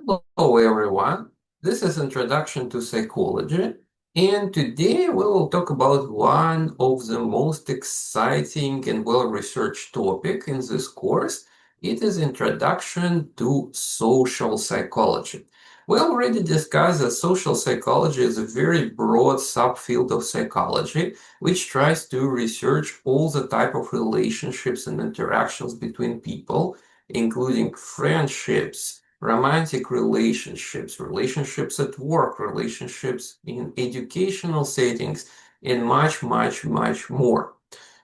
Hello, everyone. This is Introduction to Psychology, and today we will talk about one of the most exciting and well-researched topic in this course. It is Introduction to Social Psychology. We already discussed that social psychology is a very broad subfield of psychology, which tries to research all the type of relationships and interactions between people, including friendships, romantic relationships, relationships at work, relationships in educational settings, and much, much, much more.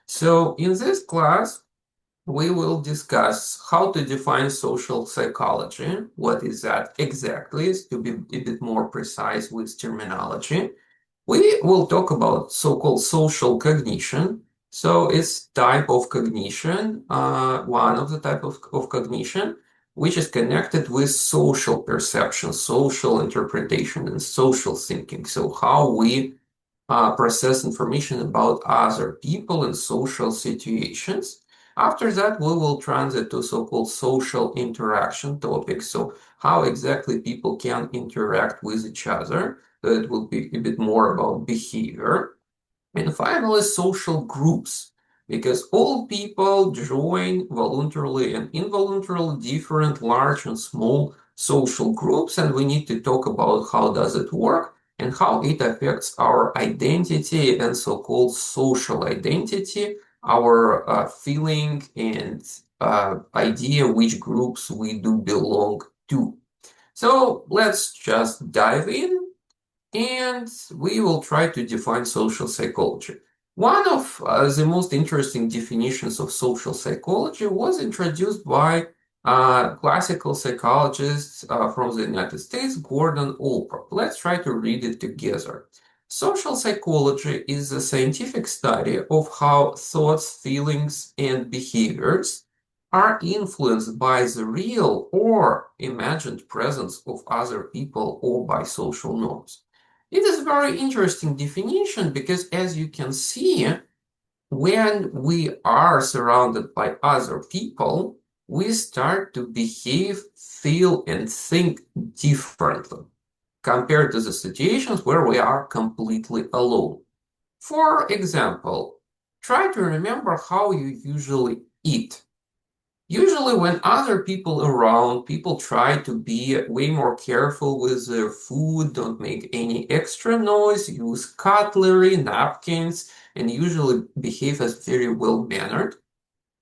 So in this class, we will discuss how to define social psychology. What is that exactly, to be a bit more precise with terminology. We will talk about so-called social cognition. So it's type of cognition, one of the type of cognition, which is connected with social perception, social interpretation, and social thinking. So how we process information about other people in social situations. After that, we will transit to so-called social interaction topics. So how exactly people can interact with each other. It will be a bit more about behavior. And finally, social groups, because all people join voluntarily and involuntarily different large and small social groups, and we need to talk about how does it work and how it affects our identity and so-called social identity, our feeling and idea which groups we do belong to. So let's just dive in and we will try to define social psychology. One of the most interesting definitions of social psychology was introduced by classical psychologist from the United States, Gordon Allport. Let's try to read it together. Social psychology is a scientific study of how thoughts, feelings, and behaviors are influenced by the real or imagined presence of other people or by social norms. It is a very interesting definition because, as you can see, when we are surrounded by other people, we start to behave, feel, and think differently compared to the situations where we are completely alone. For example, try to remember how you usually eat. Usually, when other people around, people try to be way more careful with their food, don't make any extra noise, use cutlery, napkins, and usually behave as very well mannered.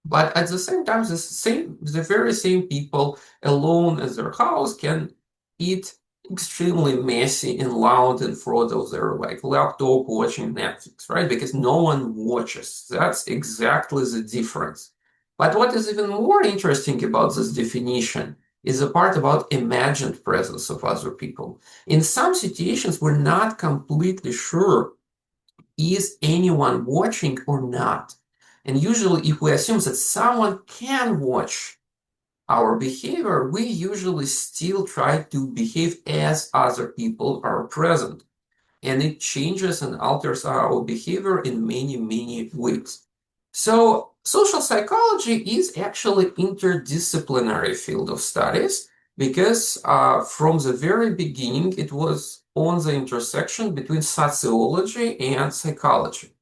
But at the same time, the very same people alone at their house can eat extremely messy and loud in front of their like laptop watching Netflix, right? Because no one watches. That's exactly the difference. But what is even more interesting about this definition is the part about imagined presence of other people. In some situations, we're not completely sure is anyone watching or not. And usually, if we assume that someone can watch our behavior, we usually still try to behave as other people are present. And it changes and alters our behavior in many, many ways. So, social psychology is actually interdisciplinary field of studies because from the very beginning it was on the intersection between sociology and psychology.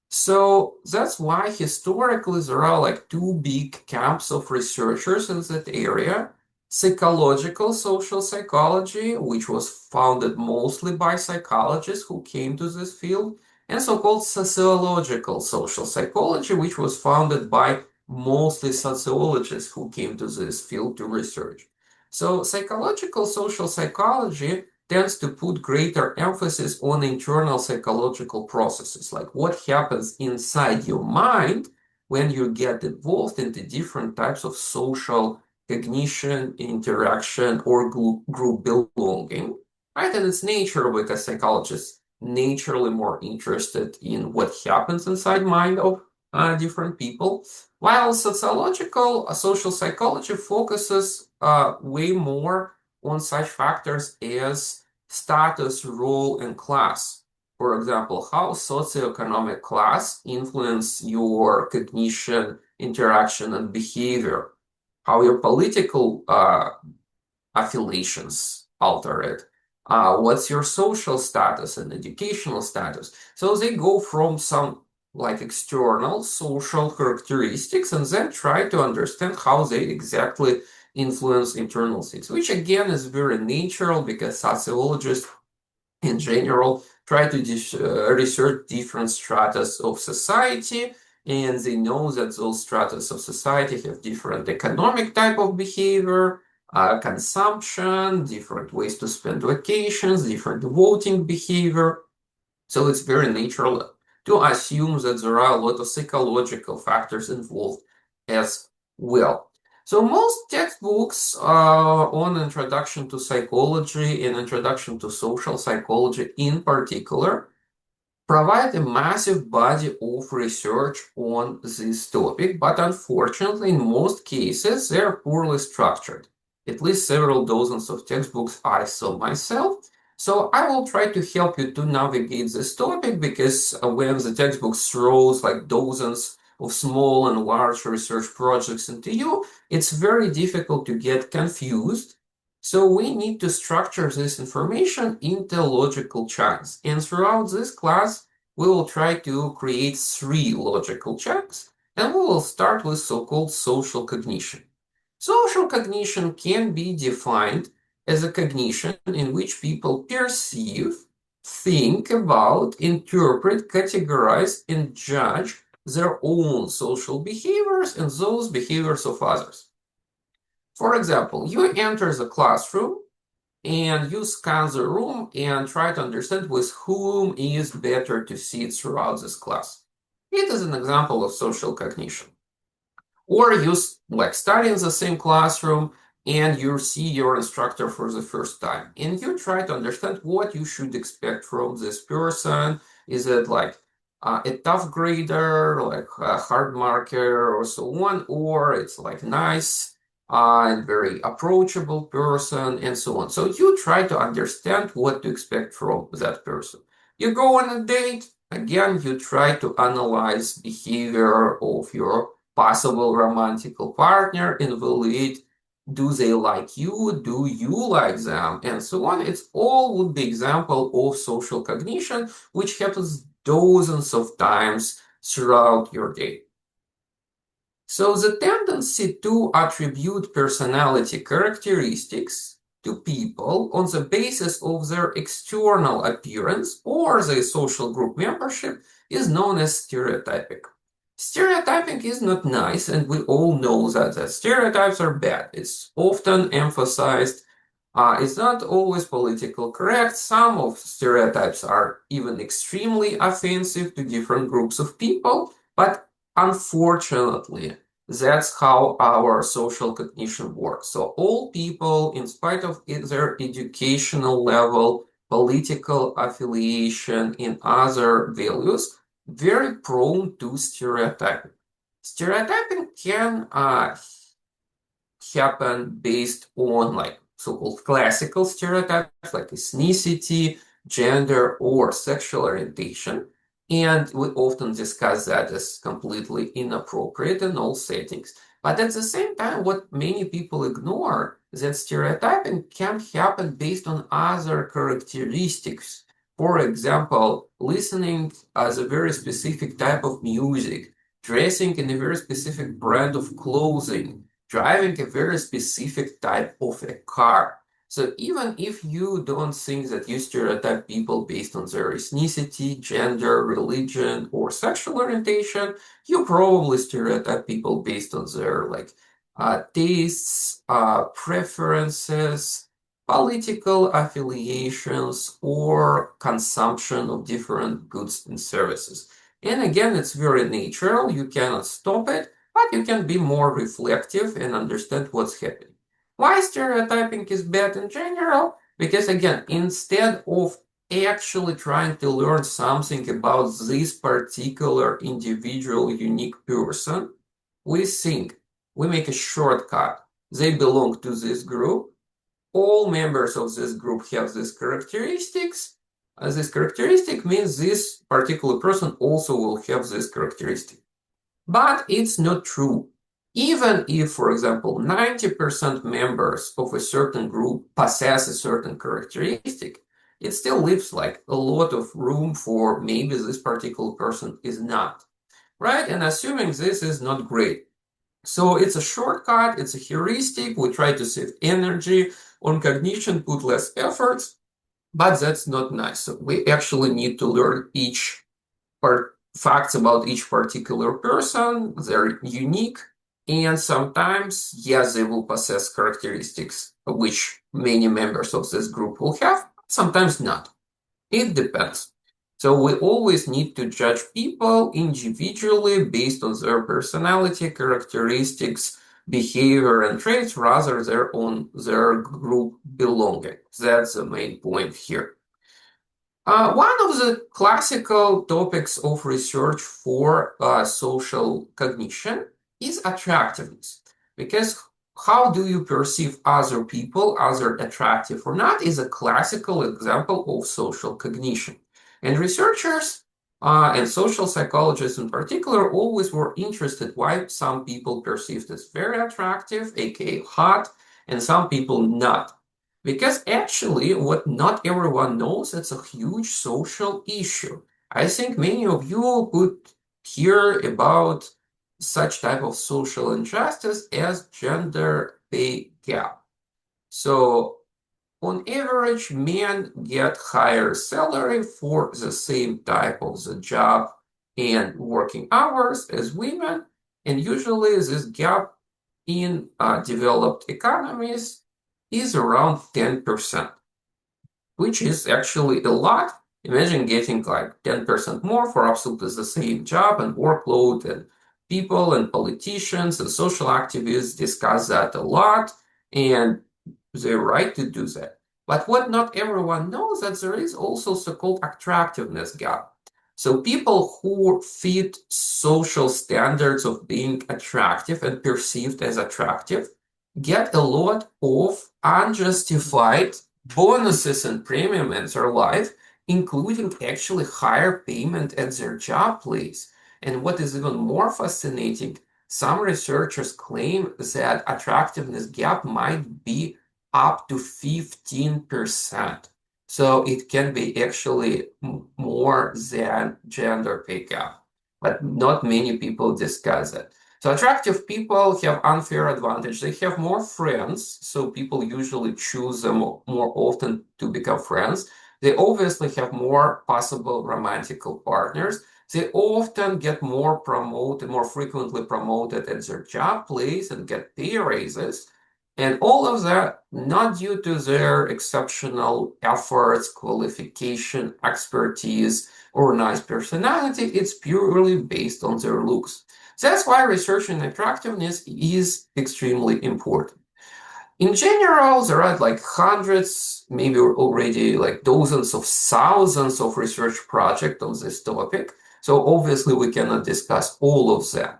So that's why historically there are like two big camps of researchers in that area. Psychological social psychology, which was founded mostly by psychologists who came to this field, and so-called sociological social psychology, which was founded by mostly sociologists who came to this field to research. So psychological social psychology tends to put greater emphasis on internal psychological processes, like what happens inside your mind when you get involved in the different types of social cognition, interaction, or group belonging, right? And it's nature because psychologists naturally more interested in what happens inside mind of different people, while sociological social psychology focuses way more on such factors as status, role, and class. For example, how socioeconomic class influence your cognition, interaction, and behavior. How your political affiliations altered? What's your social status and educational status? So they go from some like external social characteristics and then try to understand how they exactly influence internal things, which again is very natural because sociologists in general try to research different stratas of society, and they know that those stratas of society have different economic type of behavior, consumption, different ways to spend vacations, different voting behavior. So it's very natural to assume that there are a lot of psychological factors involved as well. So most textbooks on introduction to psychology and introduction to social psychology in particular provide a massive body of research on this topic, but unfortunately, in most cases, they are poorly structured. At least several dozens of textbooks I saw myself. So I will try to help you to navigate this topic because when the textbook throws like dozens of small and large research projects into you, it's very difficult to get confused. So we need to structure this information into logical chunks. And throughout this class, we will try to create 3 logical chunks, and we will start with so-called social cognition. Social cognition can be defined as a cognition in which people perceive, think about, interpret, categorize, and judge their own social behaviors and those behaviors of others. For example, you enter the classroom and you scan the room and try to understand with whom is better to sit throughout this class. It is an example of social cognition. Or you study in the same classroom and you see your instructor for the first time and you try to understand what you should expect from this person. Is it like a tough grader, like a hard marker or so on, or it's like nice and very approachable person and so on. So you try to understand what to expect from that person. You go on a date, again, you try to analyze behavior of your possible romantical partner, evaluate, do they like you, do you like them, and so on. It's all would be example of social cognition, which happens dozens of times throughout your day. So the tendency to attribute personality characteristics to people on the basis of their external appearance or their social group membership is known as stereotyping. Stereotyping is not nice, and we all know that stereotypes are bad. It's often emphasized. It's not always politically correct. Some of stereotypes are even extremely offensive to different groups of people, but unfortunately, that's how our social cognition works. So all people, in spite of their educational level, political affiliation, and other values, very prone to stereotyping. Stereotyping can happen based on like so-called classical stereotypes like ethnicity, gender, or sexual orientation. And we often discuss that as completely inappropriate in all settings. But at the same time, what many people ignore is that stereotyping can happen based on other characteristics. For example, listening as a very specific type of music, dressing in a very specific brand of clothing, driving a very specific type of a car. So even if you don't think that you stereotype people based on their ethnicity, gender, religion, or sexual orientation, you probably stereotype people based on their tastes, preferences, political affiliations, or consumption of different goods and services. And again, it's very natural. You cannot stop it, but you can be more reflective and understand what's happening. Why stereotyping is bad in general? Because again, instead of actually trying to learn something about this particular individual unique person, we think, we make a shortcut. They belong to this group. All members of this group have these characteristics. This characteristic means this particular person also will have this characteristic. But it's not true. Even if, for example, 90% members of a certain group possess a certain characteristic, it still leaves like a lot of room for maybe this particular person is not, right? And assuming this is not great. So it's a shortcut, it's a heuristic. We try to save energy on cognition, put less efforts, but that's not nice. So we actually need to learn each facts about each particular person. They're unique. And sometimes, yes, they will possess characteristics which many members of this group will have, sometimes not. It depends. So we always need to judge people individually based on their personality, characteristics, behavior, and traits rather than on their group belonging. That's the main point here. One of the classical topics of research for social cognition is attractiveness. Because how do you perceive other people, other attractive or not, is a classical example of social cognition. And researchers and social psychologists in particular always were interested why some people perceived as very attractive, aka hot, and some people not. Because actually, what not everyone knows, it's a huge social issue. I think many of you could hear about such type of social injustice as gender pay gap. So on average, men get higher salary for the same type of the job and working hours as women, and usually this gap in developed economies is around 10%, which is actually a lot. Imagine getting like 10% more for absolutely the same job and workload, and people and politicians and social activists discuss that a lot, and they're right to do that. But what not everyone knows that there is also so-called attractiveness gap. So people who fit social standards of being attractive and perceived as attractive get a lot of unjustified bonuses and premium in their life, including actually higher payment at their job place. And what is even more fascinating, some researchers claim that attractiveness gap might be up to 15%. So it can be actually more than gender pay gap, but not many people discuss it. So attractive people have unfair advantage. They have more friends, so people usually choose them more often to become friends. They obviously have more possible romantical partners. They often get more promoted, more frequently promoted at their job place and get pay raises. And all of that not due to their exceptional efforts, qualification, expertise, or nice personality. It's purely based on their looks. That's why research in attractiveness is extremely important. In general, there are like hundreds, maybe already like dozens of thousands of research projects on this topic. So obviously we cannot discuss all of them.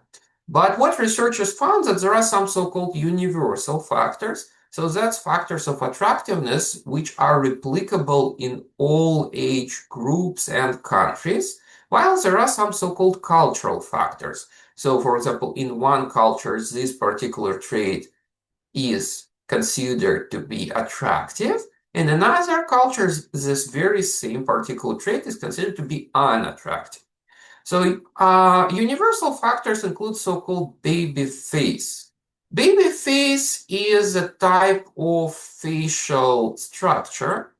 But what researchers found that there are some so-called universal factors. So that's factors of attractiveness which are replicable in all age groups and countries, while there are some so-called cultural factors. So for example, in one culture, this particular trait is considered to be attractive, and in other cultures, this very same particular trait is considered to be unattractive. So universal factors include so-called baby face. Baby face is a type of facial structure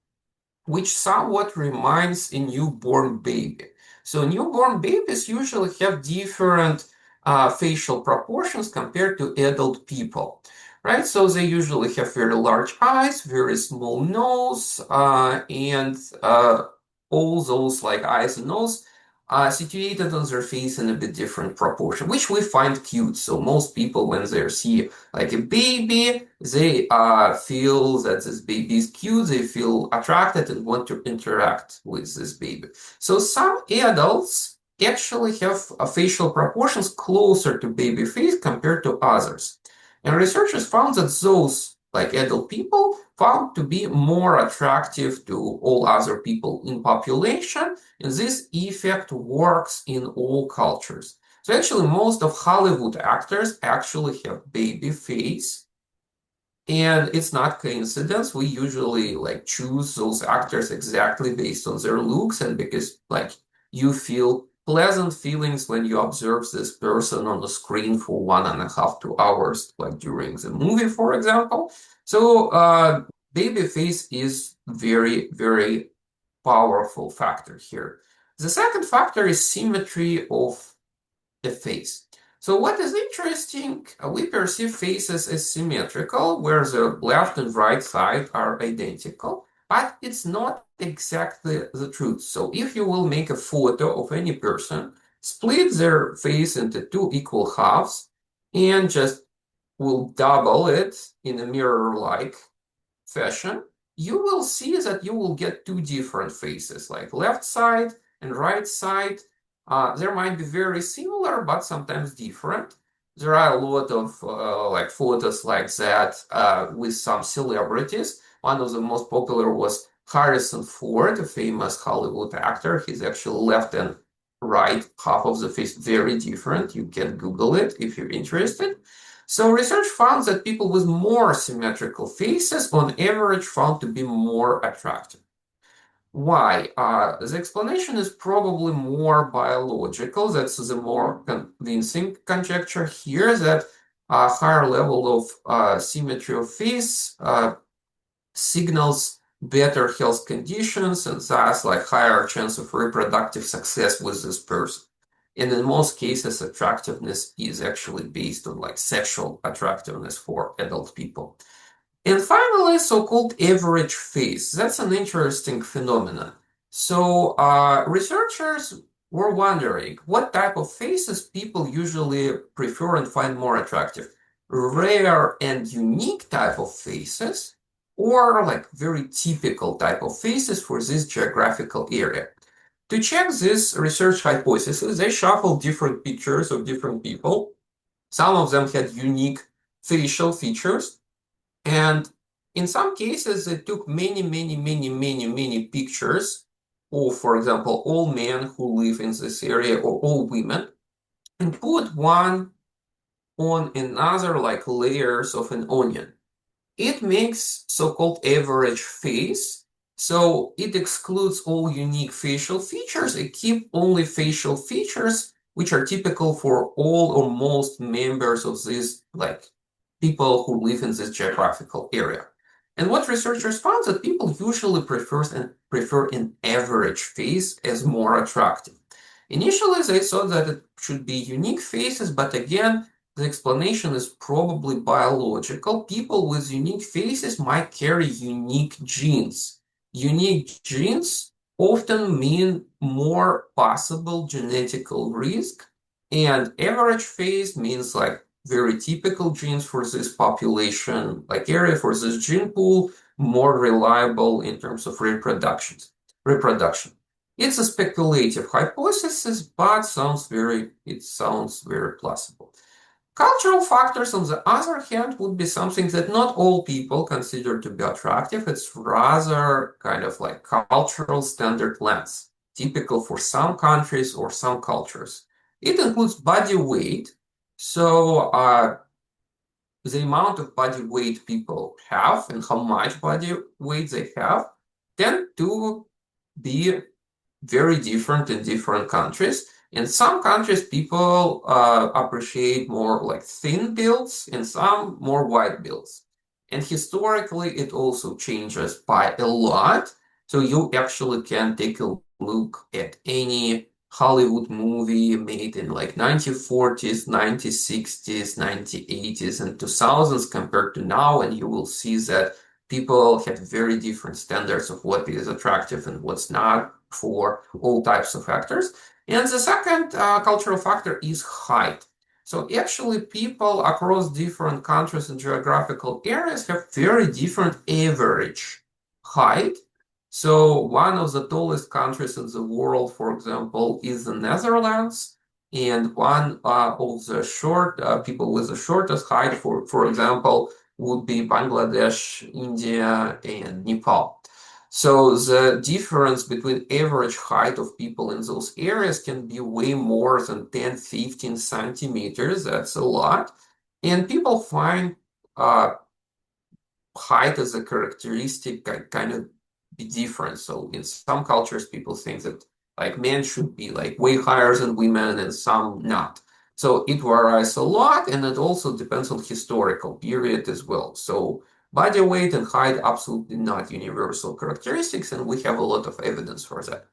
which somewhat reminds a newborn baby. So newborn babies usually have different facial proportions compared to adult people, right? So they usually have very large eyes, very small nose, and all those like eyes and nose situated on their face in a bit different proportion, which we find cute. So most people, when they see like a baby, they feel that this baby is cute, they feel attracted and want to interact with this baby. So some adults actually have facial proportions closer to baby face compared to others. And researchers found that those like adult people found to be more attractive to all other people in population, and this effect works in all cultures. So actually, most of Hollywood actors actually have baby face. And it's not coincidence. We usually like choose those actors exactly based on their looks and because like you feel pleasant feelings when you observe this person on the screen for 1.5, 2 hours, like during the movie, for example. So baby face is very, very powerful factor here. The second factor is symmetry of the face. So what is interesting, we perceive faces as symmetrical, where the left and right side are identical, but it's not exactly the truth. So if you will make a photo of any person, split their face into two equal halves, and just will double it in a mirror-like fashion, you will see that you will get two different faces, like left side and right side. There might be very similar, but sometimes different. There are a lot of like photos like that with some celebrities. One of the most popular was Harrison Ford, a famous Hollywood actor. He's actually left and right half of the face very different. You can Google it if you're interested. So research found that people with more symmetrical faces on average found to be more attractive. Why? The explanation is probably more biological. That's the more convincing conjecture here that a higher level of symmetry of face signals better health conditions and thus like higher chance of reproductive success with this person. And in most cases, attractiveness is actually based on like sexual attractiveness for adult people. And finally, so-called average face. That's an interesting phenomenon. So researchers were wondering what type of faces people usually prefer and find more attractive. Rare and unique type of faces, or like very typical type of faces for this geographical area. To check this research hypothesis, they shuffled different pictures of different people. Some of them had unique facial features, and in some cases, they took many pictures of, for example, all men who live in this area or all women, and put one on another like layers of an onion. It makes so-called average face. So it excludes all unique facial features. It keeps only facial features which are typical for all or most members of these like people who live in this geographical area. And what researchers found that people usually prefer an average face as more attractive. Initially, they thought that it should be unique faces, but again, the explanation is probably biological. People with unique faces might carry unique genes. Unique genes often mean more possible genetical risk, and average face means like very typical genes for this population, like area for this gene pool, more reliable in terms of reproduction. It's a speculative hypothesis, but it sounds very plausible. Cultural factors, on the other hand, would be something that not all people consider to be attractive. It's rather kind of like cultural standard lens, typical for some countries or some cultures. It includes body weight. So the amount of body weight people have and how much body weight they have tend to be very different in different countries. In some countries, people appreciate more like thin builds, in some more wide builds. And historically, it also changes by a lot. So you actually can take a look at any Hollywood movie made in like 1940s, 1960s, 1980s, and 2000s compared to now, and you will see that people have very different standards of what is attractive and what's not for all types of actors. And the second cultural factor is height. So actually, people across different countries and geographical areas have very different average height. So one of the tallest countries in the world, for example, is the Netherlands, and one of the short people with the shortest height, for example, would be Bangladesh, India, and Nepal. So the difference between average height of people in those areas can be way more than 10, 15 centimeters. That's a lot. And people find uh, height as a characteristic kind of be different. So in some cultures, people think that like men should be like way higher than women and some not. So it varies a lot, and it also depends on historical period as well. So body weight and height absolutely not universal characteristics, and we have a lot of evidence for that.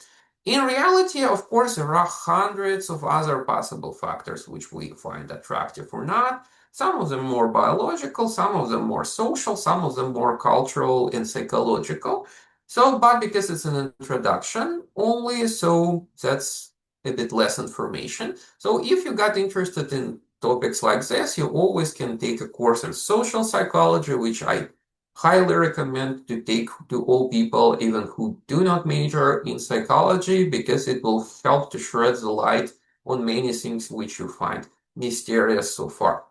In reality, of course, there are hundreds of other possible factors which we find attractive or not. Some of them more biological, some of them more social, some of them more cultural and psychological. So, but because it's an introduction only, so that's a bit less information. So if you got interested in topics like this, you always can take a course in social psychology, which I highly recommend to take to all people, even who do not major in psychology, because it will help to shed the light on many things which you find mysterious so far.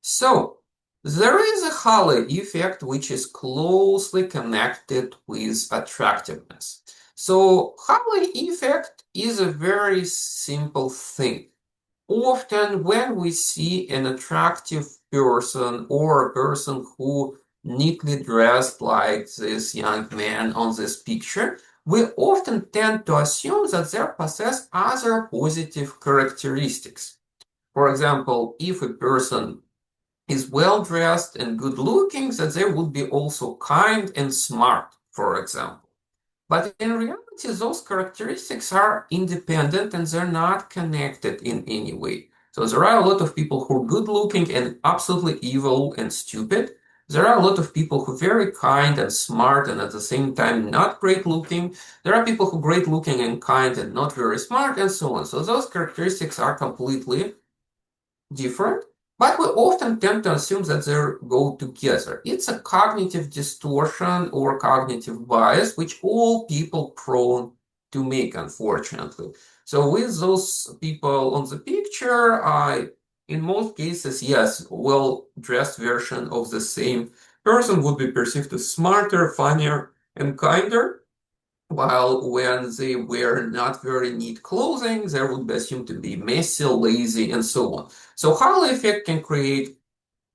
So, there is a halo effect which is closely connected with attractiveness. So, halo effect is a very simple thing. Often, when we see an attractive person or a person who neatly dressed like this young man on this picture, we often tend to assume that they possess other positive characteristics. For example, if a person is well dressed and good looking, that they would be also kind and smart, for example. But in reality, those characteristics are independent and they're not connected in any way. So there are a lot of people who are good looking and absolutely evil and stupid. There are a lot of people who are very kind and smart and at the same time not great looking. There are people who are great looking and kind and not very smart and so on. So those characteristics are completely different, but we often tend to assume that they go together. It's a cognitive distortion or cognitive bias, which all people prone to make, unfortunately. So with those people on the picture, in most cases, yes, well-dressed version of the same person would be perceived as smarter, funnier, and kinder. While when they wear not very neat clothing, they would be assumed to be messy, lazy, and so on. So halo effect can create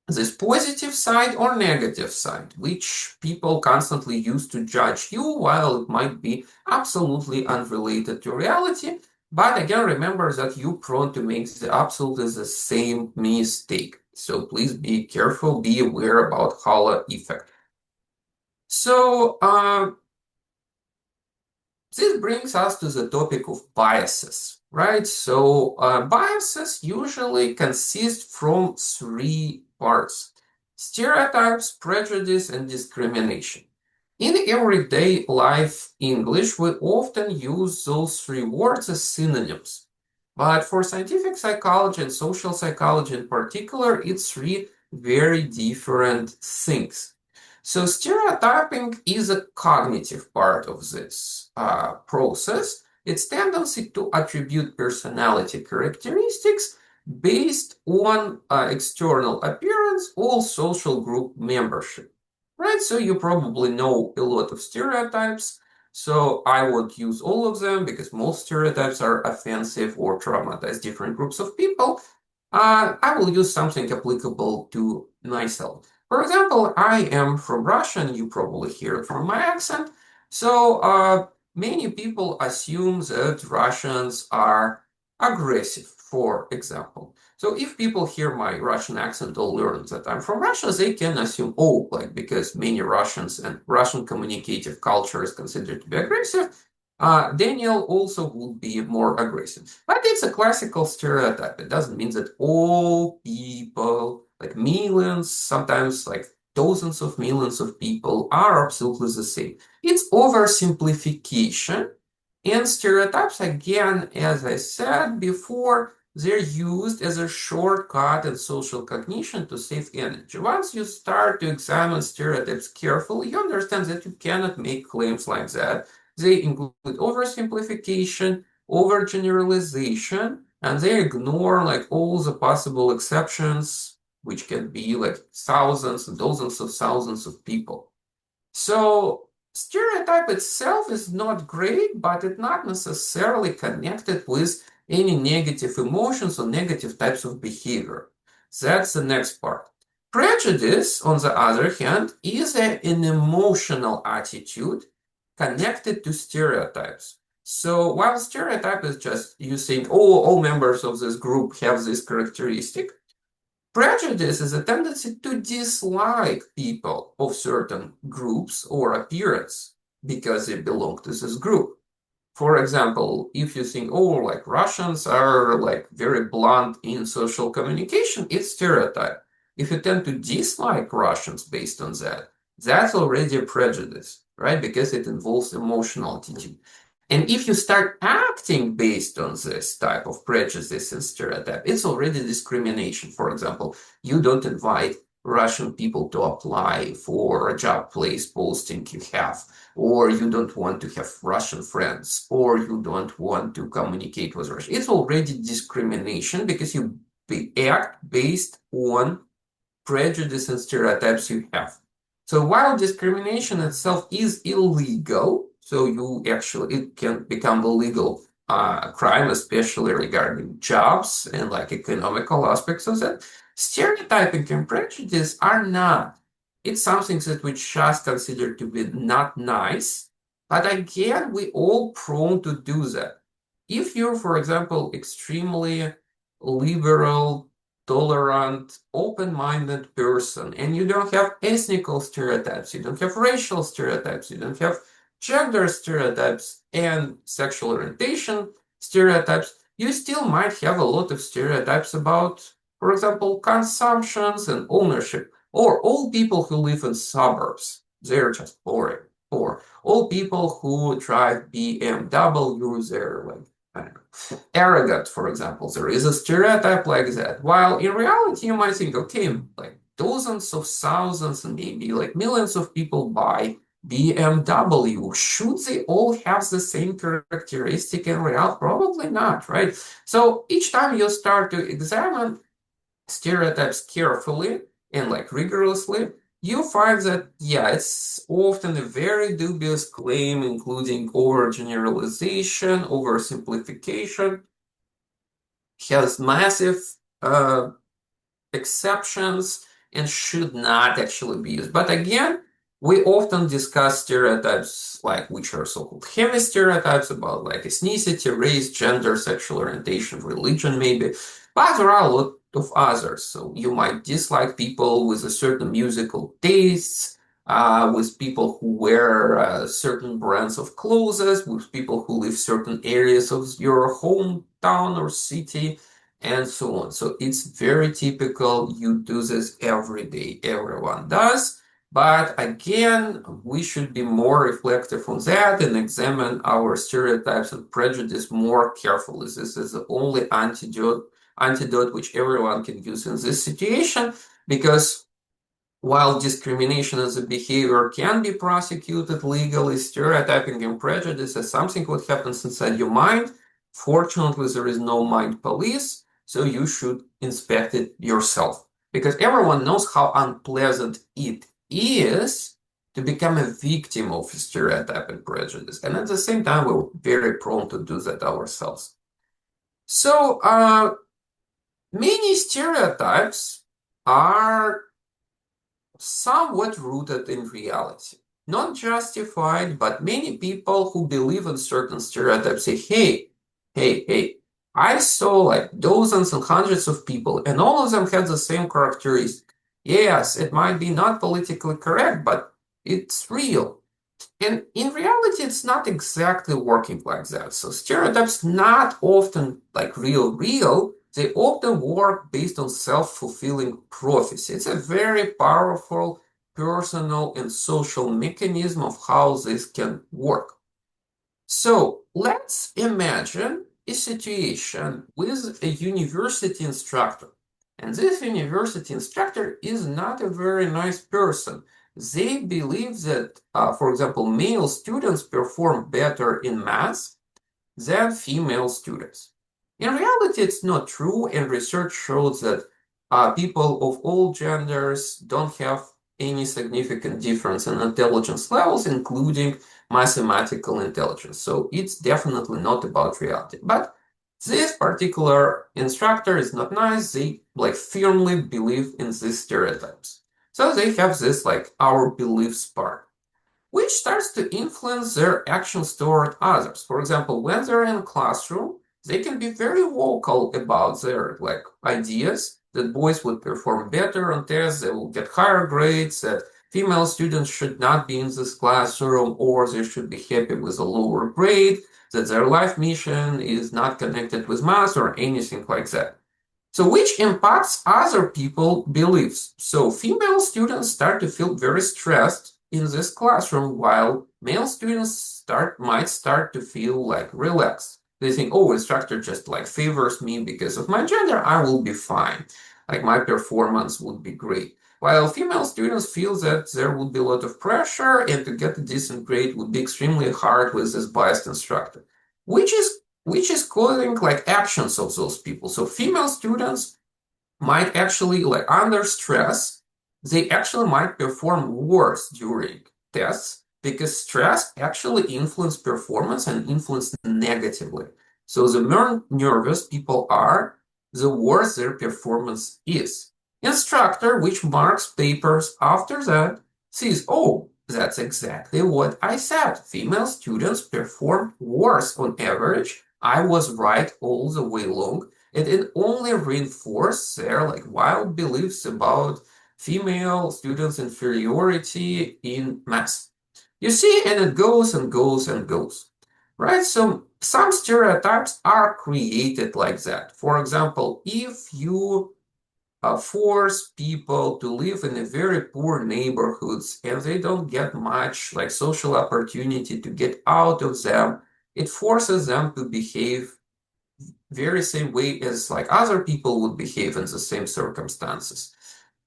this positive side or negative side, which people constantly use to judge you, while it might be absolutely unrelated to reality. But again, remember that you're prone to make absolutely the same mistake. So please be careful, be aware about halo effect. So, this brings us to the topic of biases, right? So biases usually consist from three parts: stereotypes, prejudice, and discrimination. In everyday life English, we often use those three words as synonyms. But for scientific psychology and social psychology in particular, it's three very different things. So stereotyping is a cognitive part of this process. It's tendency to attribute personality characteristics based on external appearance or social group membership. Right? So you probably know a lot of stereotypes. So I won't use all of them because most stereotypes are offensive or traumatize different groups of people. I will use something applicable to myself. For example, I am from Russia, and you probably hear it from my accent. So many people assume that Russians are aggressive, for example. So if people hear my Russian accent or learn that I'm from Russia, they can assume, oh, like because many Russians and Russian communicative culture is considered to be aggressive, Daniel also would be more aggressive. But it's a classical stereotype. It doesn't mean that all people, like millions, sometimes like dozens of millions of people, are absolutely the same. It's oversimplification. And stereotypes, again, as I said before, they're used as a shortcut in social cognition to save energy. Once you start to examine stereotypes carefully, you understand that you cannot make claims like that. They include oversimplification, overgeneralization, and they ignore like all the possible exceptions, which can be like thousands and dozens of thousands of people. So stereotype itself is not great, but it's not necessarily connected with any negative emotions or negative types of behavior. That's the next part. Prejudice, on the other hand, is an emotional attitude connected to stereotypes. So while stereotype is just you saying, oh, all members of this group have this characteristic, prejudice is a tendency to dislike people of certain groups or appearance because they belong to this group. For example, if you think, oh, like Russians are like very blunt in social communication, it's stereotype. If you tend to dislike Russians based on that, that's already a prejudice, right? Because it involves emotional attitude. And if you start acting based on this type of prejudice and stereotype, it's already discrimination. For example, you don't invite Russian people to apply for a job place posting you have, or you don't want to have Russian friends, or you don't want to communicate with Russia. It's already discrimination because you act based on prejudice and stereotypes you have. So while discrimination itself is illegal, so it can become a legal crime, especially regarding jobs and like economical aspects of that. Stereotyping and prejudice are not. It's something that we just consider to be not nice, but again, we all prone to do that. If you're, for example, extremely liberal, tolerant, open-minded person, and you don't have ethnical stereotypes, you don't have racial stereotypes, you don't have gender stereotypes and sexual orientation stereotypes, you still might have a lot of stereotypes about, for example, consumptions and ownership, or all people who live in suburbs, they're just boring, or all people who drive BMW, they're like, I don't know, arrogant, for example. There is a stereotype like that. While in reality, you might think, okay, like dozens of thousands and maybe like millions of people buy BMW. Should they all have the same characteristic in reality? Probably not, right? So each time you start to examine stereotypes carefully and like rigorously, you find that, yeah, it's often a very dubious claim, including overgeneralization, oversimplification, has massive exceptions, and should not actually be used. But again, we often discuss stereotypes like which are so-called heavy stereotypes about like ethnicity, race, gender, sexual orientation, religion, maybe. But there are a lot of others. So you might dislike people with a certain musical tastes, with people who wear certain brands of clothes, with people who live certain areas of your hometown or city, and so on. So it's very typical. You do this every day. Everyone does. But again, we should be more reflective on that and examine our stereotypes and prejudice more carefully. This is the only antidote which everyone can use in this situation, because while discrimination as a behavior can be prosecuted legally, stereotyping and prejudice is something what happens inside your mind. Fortunately, there is no mind police, so you should inspect it yourself. Because everyone knows how unpleasant it is to become a victim of stereotype and prejudice. And at the same time, we're very prone to do that ourselves. So, many stereotypes are somewhat rooted in reality. Not justified, but many people who believe in certain stereotypes say, hey, I saw like dozens and hundreds of people, and all of them had the same characteristic. Yes, it might be not politically correct, but it's real. And in reality, it's not exactly working like that. So stereotypes not often like real. They often work based on self-fulfilling prophecy. It's a very powerful personal and social mechanism of how this can work. So let's imagine a situation with a university instructor. And this university instructor is not a very nice person. They believe that, for example, male students perform better in math than female students. In reality, it's not true, and research shows that people of all genders don't have any significant difference in intelligence levels, including mathematical intelligence. So it's definitely not about reality. But this particular instructor is not nice. They like firmly believe in these stereotypes. So they have this like our beliefs part, which starts to influence their actions toward others. For example, when they're in a classroom, they can be very vocal about their like ideas that boys would perform better on tests, they will get higher grades, that female students should not be in this classroom, or they should be happy with a lower grade, that their life mission is not connected with math or anything like that. So which impacts other people's beliefs. So female students start to feel very stressed in this classroom, while male students might start to feel like relaxed. They think, oh, instructor just like favors me because of my gender, I will be fine. Like my performance would be great. While female students feel that there would be a lot of pressure and to get a decent grade would be extremely hard with this biased instructor, which is causing like actions of those people. So female students might actually like under stress, they actually might perform worse during tests because stress actually influences performance and influence negatively. So the more nervous people are, the worse their performance is. Instructor, which marks papers after that, sees, oh, that's exactly what I said. Female students perform worse on average. I was right all the way along. And it only reinforced their like wild beliefs about female students' inferiority in math. You see, and it goes and goes and goes. Right? So some stereotypes are created like that. For example, if you force people to live in a very poor neighborhoods and they don't get much like social opportunity to get out of them, it forces them to behave very same way as like other people would behave in the same circumstances.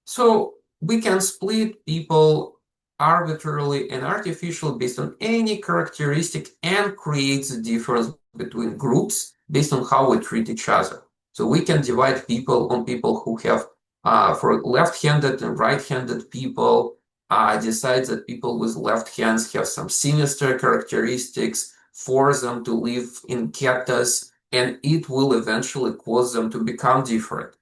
So we can split people arbitrarily and artificially based on any characteristic and create the difference between groups based on how we treat each other. So we can divide people on people who have, for left-handed and right-handed people, decide that people with left hands have some sinister characteristics, force them to live in ghettos, and it will eventually cause them to become different.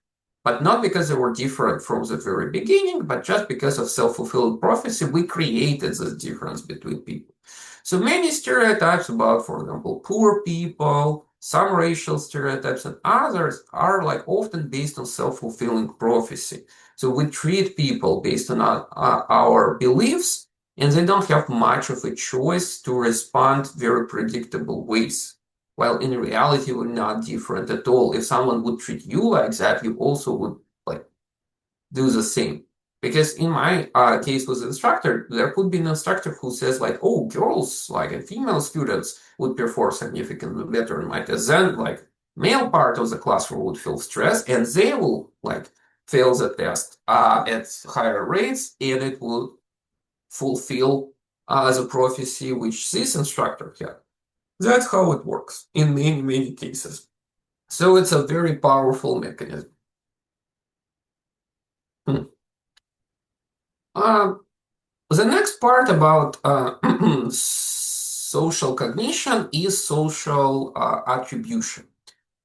But not because they were different from the very beginning, but just because of self-fulfilling prophecy, we created this difference between people. So many stereotypes about, for example, poor people, some racial stereotypes, and others are like often based on self-fulfilling prophecy. So we treat people based on our beliefs, and they don't have much of a choice to respond very predictable ways. While in reality, we're not different at all. If someone would treat you like that, you also would like do the same. Because in my case with the instructor, there could be an instructor who says like, oh, girls, like and female students would perform significantly better in my test. Then like male part of the classroom would feel stressed and they will like fail the test at higher rates, and it will fulfill the prophecy which this instructor had. That's how it works in many, many cases. So it's a very powerful mechanism. Hmm. The next part about social cognition is social attribution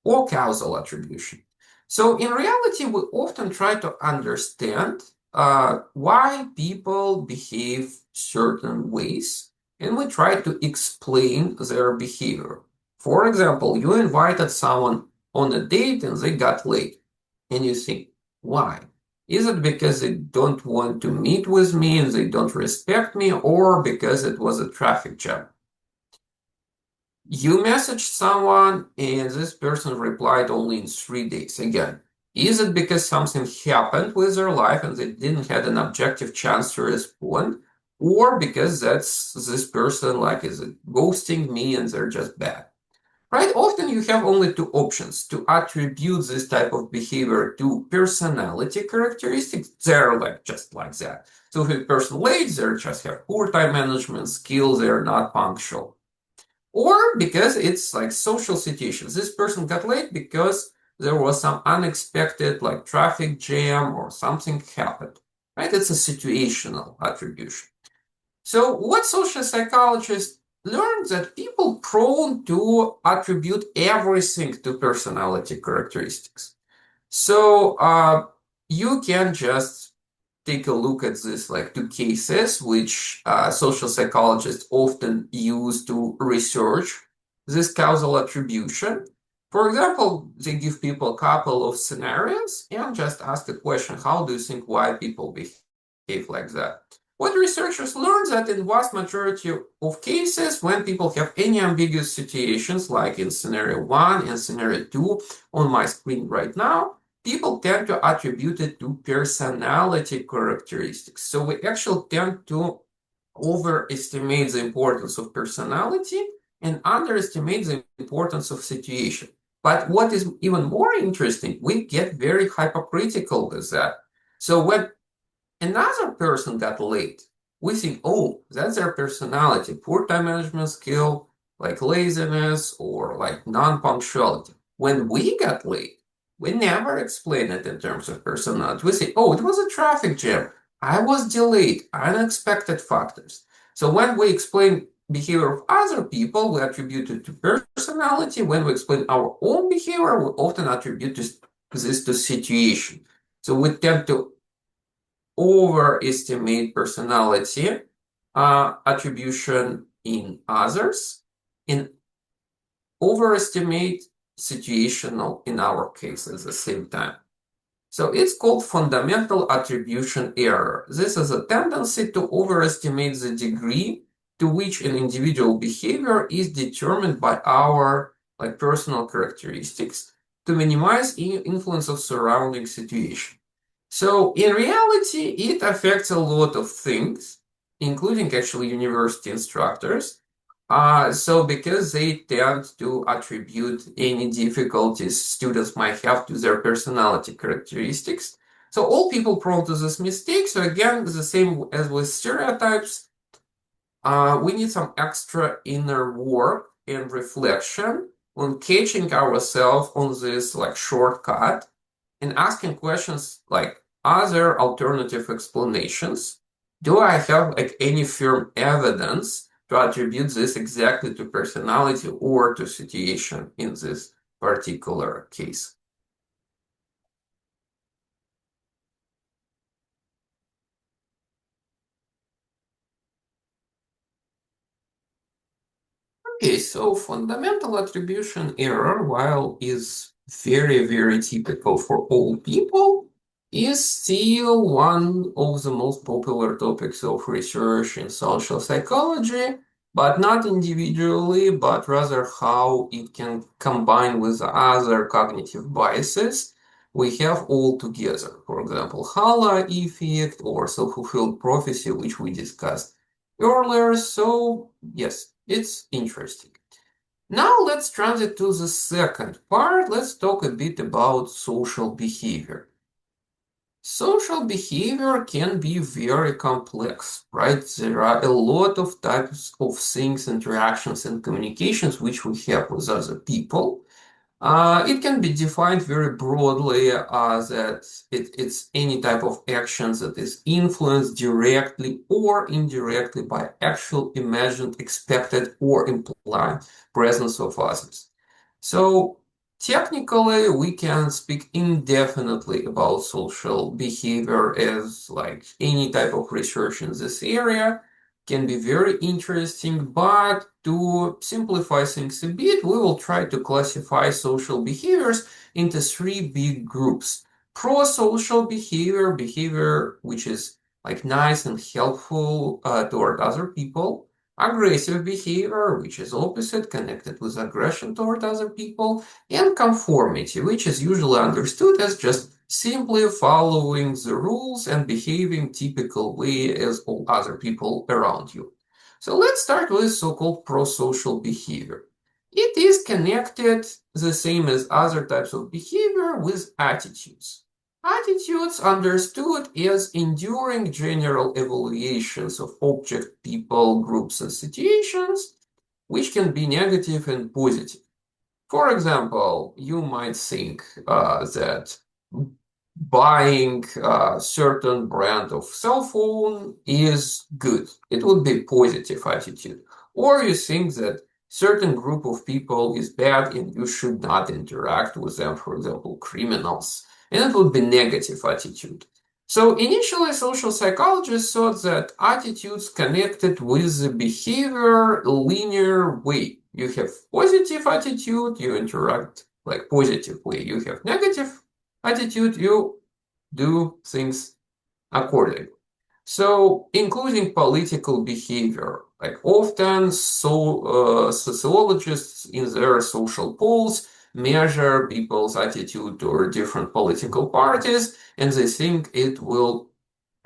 or causal attribution. So in reality, we often try to understand why people behave certain ways, and we try to explain their behavior. For example, you invited someone on a date and they got late, and you think, why? Is it because they don't want to meet with me and they don't respect me, or because it was a traffic jam? You messaged someone and this person replied only in 3 days. Again, is it because something happened with their life and they didn't have an objective chance to respond? Or because that's this person like is ghosting me and they're just bad? Right? Often you have only two options to attribute this type of behavior to personality characteristics. They're like just like that. So if a person late, they just have poor time management skills, they're not punctual. Or because it's like social situations. This person got late because there was some unexpected like traffic jam or something happened. right? It's a situational attribution. So what social psychologists learned that people prone to attribute everything to personality characteristics. So you can just take a look at this like two cases, which social psychologists often use to research this causal attribution. For example, they give people a couple of scenarios and just ask the question, how do you think why people behave like that? What researchers learned that in vast majority of cases, when people have any ambiguous situations, like in scenario 1 and scenario 2 on my screen right now, people tend to attribute it to personality characteristics. So we actually tend to overestimate the importance of personality and underestimate the importance of situation. But what is even more interesting, we get very hypocritical with that. So when another person got late, we think, oh, that's their personality, poor time management skill, like laziness or like non-punctuality. When we got late, we never explain it in terms of personality. We say, oh, it was a traffic jam. I was delayed, unexpected factors. So when we explain behavior of other people, we attribute it to personality. When we explain our own behavior, we often attribute this to situation. So we tend to overestimate personality attribution in others and overestimate situational in our case at the same time. So it's called fundamental attribution error. This is a tendency to overestimate the degree to which an individual behavior is determined by our like personal characteristics to minimize influence of surrounding situation. So in reality, it affects a lot of things, including actually university instructors. So because they tend to attribute any difficulties students might have to their personality characteristics. So all people prone to this mistake. So again, the same as with stereotypes, we need some extra inner work and reflection on catching ourselves on this like shortcut and asking questions like, are there alternative explanations? Do I have like any firm evidence to attribute this exactly to personality or to situation in this particular case? Okay, so fundamental attribution error, while is very, very typical for all people, is still one of the most popular topics of research in social psychology, but not individually, but rather how it can combine with other cognitive biases we have all together. For example, Halla effect or self-fulfilled prophecy, which we discussed earlier. So yes, it's interesting. Now let's transit to the second part. Let's talk a bit about social behavior. Social behavior can be very complex, right? There are a lot of types of things, interactions, and communications which we have with other people. It can be defined very broadly as that it's any type of action that is influenced directly or indirectly by actual, imagined, expected, or implied presence of others. So technically, we can speak indefinitely about social behavior as like any type of research in this area can be very interesting, but to simplify things a bit, we will try to classify social behaviors into three big groups. Pro-social behavior, behavior which is like nice and helpful toward other people. Aggressive behavior, which is opposite, connected with aggression toward other people. And conformity, which is usually understood as just simply following the rules and behaving typical way as all other people around you. So let's start with so-called pro-social behavior. It is connected the same as other types of behavior with attitudes. Attitudes understood as enduring general evaluations of object, people, groups, and situations, which can be negative and positive. For example, you might think that buying a certain brand of cell phone is good. It would be positive attitude. Or you think that certain group of people is bad and you should not interact with them, for example, criminals. And it would be negative attitude. So initially, social psychologists thought that attitudes connected with the behavior linear way. You have positive attitude, you interact like positive way. You have negative attitude, you do things accordingly. So, including political behavior, like often sociologists in their social polls measure people's attitude toward different political parties, and they think it will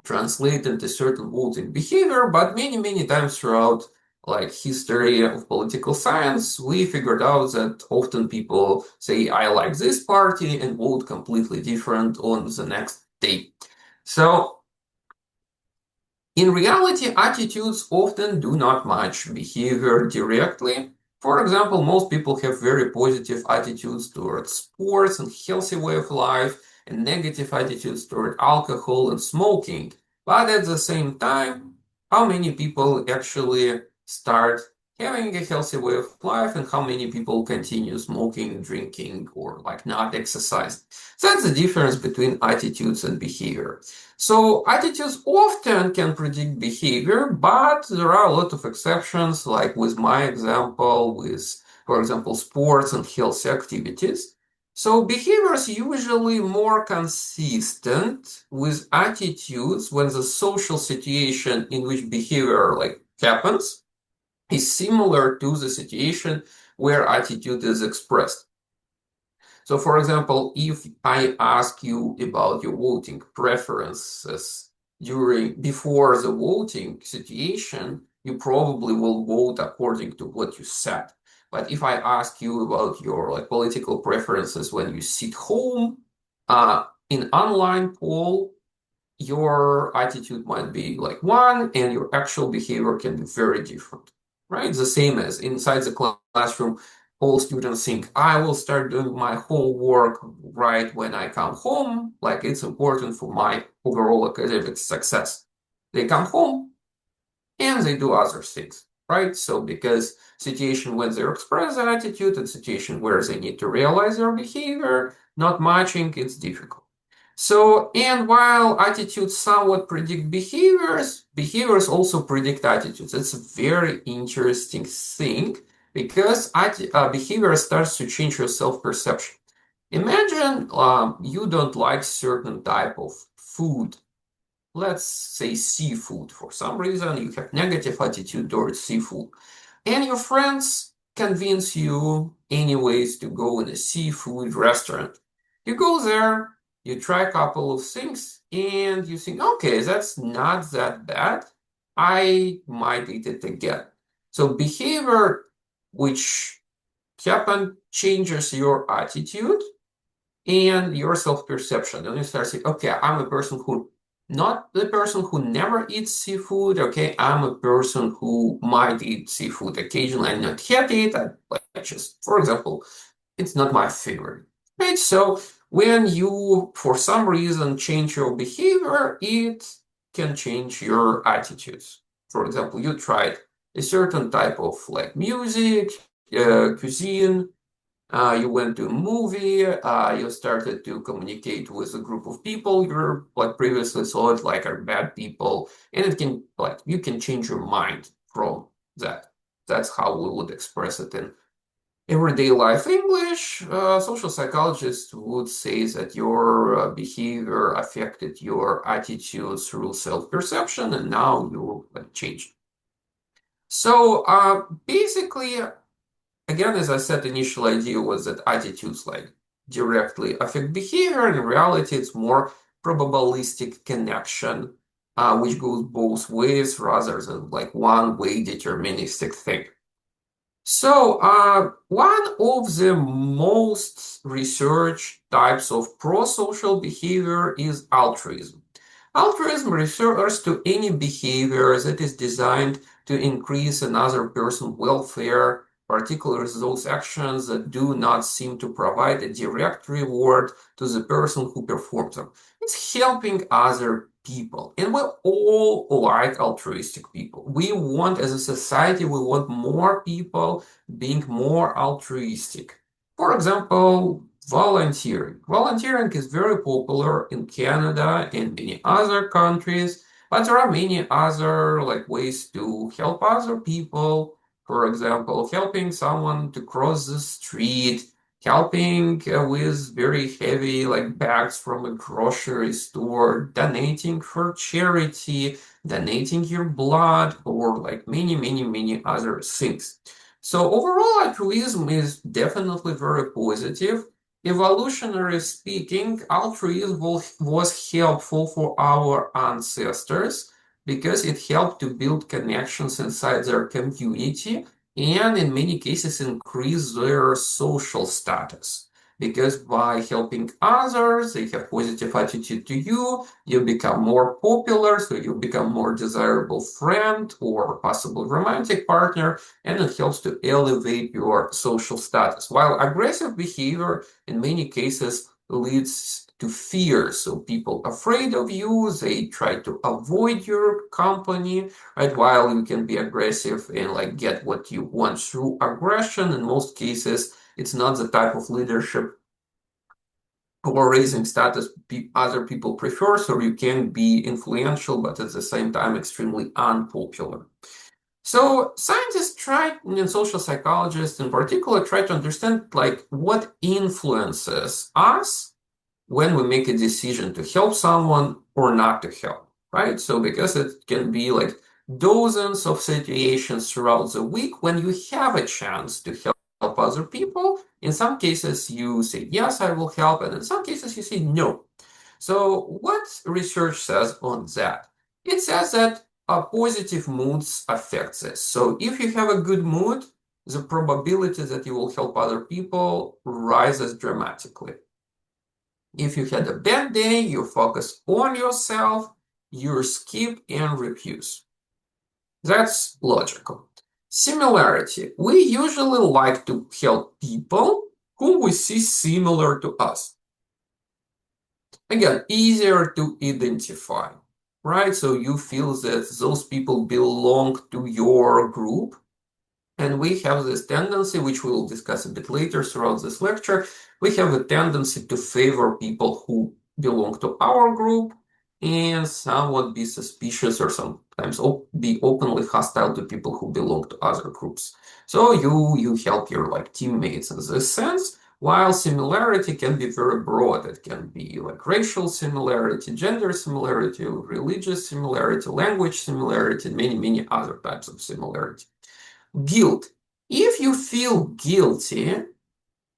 translate into certain voting behavior, but many times throughout like history of political science, we figured out that often people say, I like this party and vote completely different on the next day. So in reality, attitudes often do not match behavior directly. For example, most people have very positive attitudes towards sports and healthy way of life, and negative attitudes toward alcohol and smoking. But at the same time, how many people actually start having a healthy way of life, and how many people continue smoking, drinking, or like not exercising? So that's the difference between attitudes and behavior. So attitudes often can predict behavior, but there are a lot of exceptions, like with my example, with, for example, sports and healthy activities. So behavior is usually more consistent with attitudes when the social situation in which behavior like happens is similar to the situation where attitude is expressed. So, for example, if I ask you about your voting preferences before the voting situation, you probably will vote according to what you said. But if I ask you about your like political preferences when you sit home, in online poll, your attitude might be like one, and your actual behavior can be very different, right? The same as inside the classroom, all students think, I will start doing my homework right when I come home, like it's important for my overall academic success. They come home and they do other things, right? So because situation when they express their attitude and situation where they need to realize their behavior, not matching, it's difficult. So, and while attitudes somewhat predict behaviors, behaviors also predict attitudes. It's a very interesting thing because behavior starts to change your self-perception. Imagine you don't like certain type of food. Let's say seafood. For some reason, you have negative attitude towards seafood. And your friends convince you anyways to go in a seafood restaurant. You go there, you try a couple of things, and you think, okay, that's not that bad. I might eat it again. So behavior which happen changes your attitude and your self-perception. And you start saying, okay, I'm a person who, not the person who never eats seafood, okay, I'm a person who might eat seafood occasionally. I'm not happy I like just, for example, it's not my favorite, right? So when you, for some reason, change your behavior, it can change your attitudes. For example, you tried a certain type of like music, cuisine, you went to a movie, you started to communicate with a group of people you're like previously thought like are bad people, and it can like you can change your mind from that. That's how we would express it in everyday life English. Social psychologists would say that your behavior affected your attitude through self-perception, and now you like changed. So basically, again, as I said, the initial idea was that attitudes like directly affect behavior. In reality, it's more probabilistic connection, which goes both ways rather than like one-way deterministic thing. So, one of the most researched types of pro-social behavior is altruism. Altruism refers to any behavior that is designed to increase another person's welfare, particularly those actions that do not seem to provide a direct reward to the person who performs them. It's helping other people. And we all like altruistic people. We want, as a society, we want more people being more altruistic. For example, volunteering. Volunteering is very popular in Canada and many other countries, but there are many other ways to help other people. For example, helping someone to cross the street, helping with very heavy bags from a grocery store, donating for charity, donating your blood, or many, many, many other things. So overall, altruism is definitely very positive. Evolutionary speaking, altruism was helpful for our ancestors because it helped to build connections inside their community and in many cases increase their social status. Because by helping others, they have positive attitude to you, you become more popular, so you become more desirable friend or possible romantic partner, and it helps to elevate your social status. While aggressive behavior in many cases leads to fear, so people afraid of you, they try to avoid your company, right? While you can be aggressive and get what you want through aggression, in most cases, it's not the type of leadership or raising status other people prefer, so you can be influential, but at the same time extremely unpopular. So scientists try, and social psychologists in particular, try to understand what influences us when we make a decision to help someone or not to help, right? So because it can be dozens of situations throughout the week when you have a chance to help other people. In some cases, you say, yes, I will help. And in some cases, you say no. So what research says on that? It says that positive moods affect this. So if you have a good mood, the probability that you will help other people rises dramatically. If you had a bad day, you focus on yourself, you skip and refuse. That's logical. Similarity. We usually like to help people whom we see similar to us. Again, easier to identify, right? So you feel that those people belong to your group. And we have this tendency, which we will discuss a bit later throughout this lecture, we have a tendency to favor people who belong to our group and somewhat be suspicious or sometimes be openly hostile to people who belong to other groups. So you help your teammates in this sense, while similarity can be very broad. It can be racial similarity, gender similarity, religious similarity, language similarity, and many, many other types of similarity. Guilt. If you feel guilty,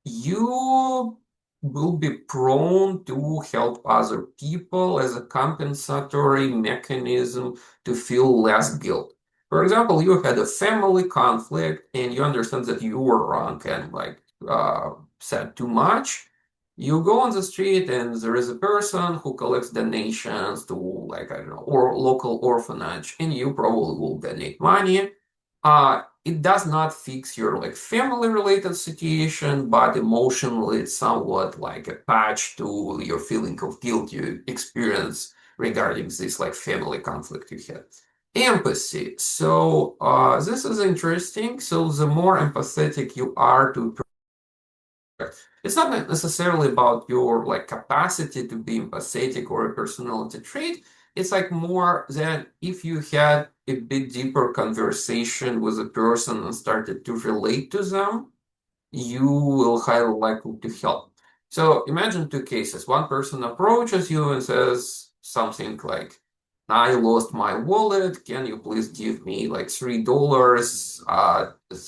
you will be prone to help other people as a compensatory mechanism to feel less guilt. For example, you had a family conflict and you understand that you were wrong and said too much. You go on the street and there is a person who collects donations to I don't know, or local orphanage, and you probably will donate money. It does not fix your family related situation, but emotionally it's somewhat like a patch to your feeling of guilt you experience regarding this family conflict you had. Empathy. So this is interesting. So the more empathetic you are to, it's not necessarily about your capacity to be empathetic or a personality trait. It's more than if you had a bit deeper conversation with a person and started to relate to them, you will highly likely to help. So imagine two cases. One person approaches you and says something like, I lost my wallet. Can you please give me $3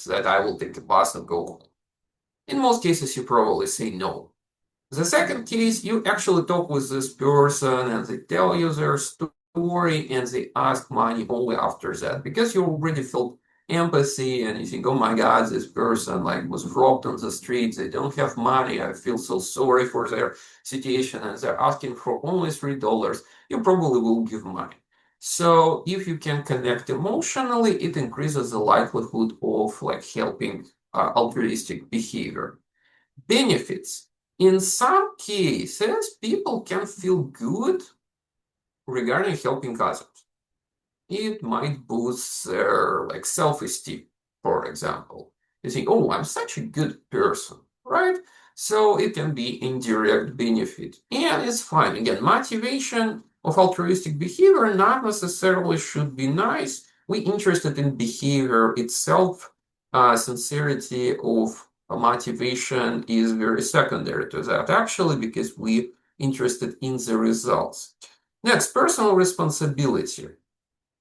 that I will take a bus and go home? In most cases, you probably say no. The second case, you actually talk with this person and they tell you their story and they ask money only after that because you already felt empathy and you think, oh my God, this person was robbed on the street. They don't have money. I feel so sorry for their situation and they're asking for only $3. You probably will give money. So if you can connect emotionally, it increases the likelihood of helping altruistic behavior. Benefits. In some cases, people can feel good regarding helping others. It might boost their self-esteem, for example. You think, oh, I'm such a good person, right? So it can be indirect benefit. And it's fine. Again, motivation of altruistic behavior not necessarily should be nice. We interested in behavior itself. Sincerity of motivation is very secondary to that, actually, because we interested in the results. Next, personal responsibility.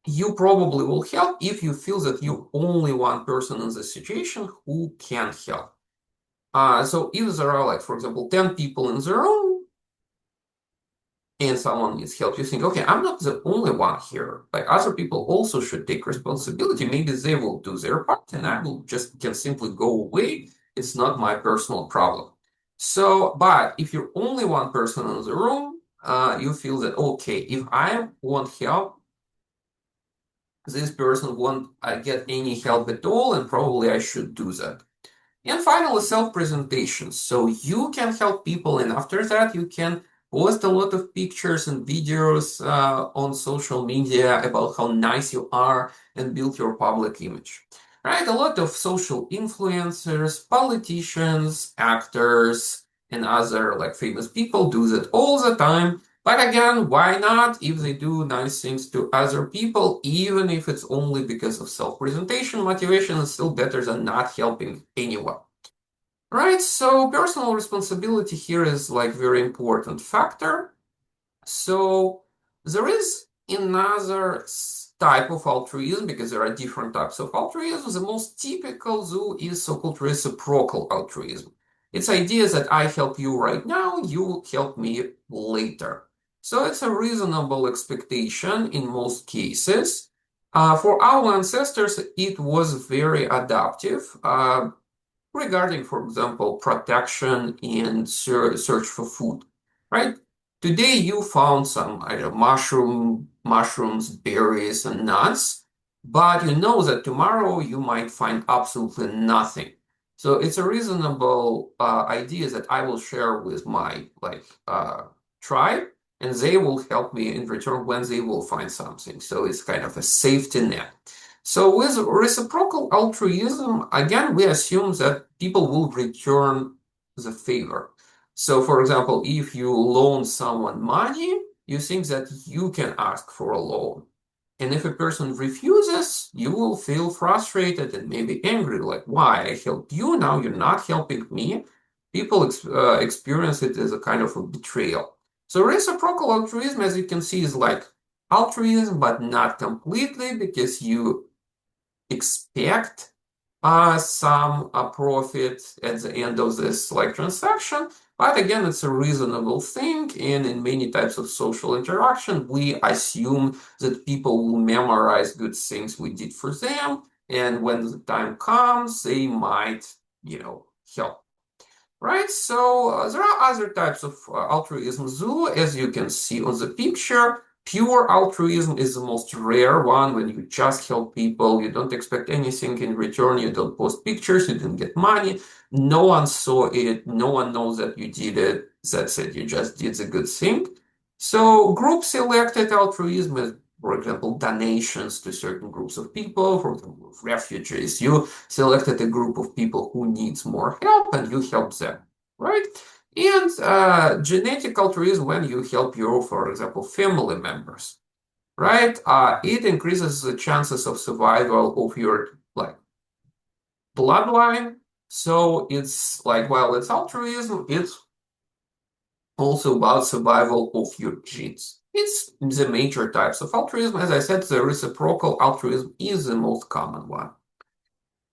You probably will help if you feel that you're only one person in the situation who can help. So if there are, for example, 10 people in the room and someone needs help, you think, okay, I'm not the only one here. Other people also should take responsibility. Maybe they will do their part and I will can simply go away. It's not my personal problem. So, but if you're only one person in the room, you feel that, okay, if I want help, this person won't get any help at all, and probably I should do that. And finally, self-presentation. So you can help people, and after that, you can post a lot of pictures and videos on social media about how nice you are and build your public image. Right? A lot of social influencers, politicians, actors, and other famous people do that all the time. But again, why not if they do nice things to other people, even if it's only because of self-presentation, motivation is still better than not helping anyone. Right, so personal responsibility here is very important factor. So there is another type of altruism because there are different types of altruism. The most typical though is so-called reciprocal altruism. It's idea that I help you right now, you help me later. So it's a reasonable expectation in most cases. For our ancestors, it was very adaptive. Regarding, for example, protection and search for food, right? Today you found some, I don't know, mushrooms, berries, and nuts, but you know that tomorrow you might find absolutely nothing. So it's a reasonable idea that I will share with my tribe, and they will help me in return when they will find something. So it's kind of a safety net. So with reciprocal altruism, again, we assume that people will return the favor. So, for example, if you loan someone money, you think that you can ask for a loan. And if a person refuses, you will feel frustrated and maybe angry, like, why? I helped you, now you're not helping me. People experience it as a kind of a betrayal. So reciprocal altruism, as you can see, is like altruism, but not completely, because you expect some profit at the end of this transaction. But again, it's a reasonable thing, and in many types of social interaction, we assume that people will memorize good things we did for them, and when the time comes, they might, help. Right, so there are other types of altruism too, as you can see on the picture. Pure altruism is the most rare one, when you just help people, you don't expect anything in return, you don't post pictures, you didn't get money, no one saw it, no one knows that you did it, that's it, you just did the good thing. So group selected altruism is, for example, donations to certain groups of people, for example, refugees. You selected a group of people who needs more help and you help them, right? And genetic altruism, when you help your, for example, family members, right? It increases the chances of survival of your bloodline. So it's while it's altruism, it's also about survival of your genes. It's the major types of altruism. As I said, the reciprocal altruism is the most common one.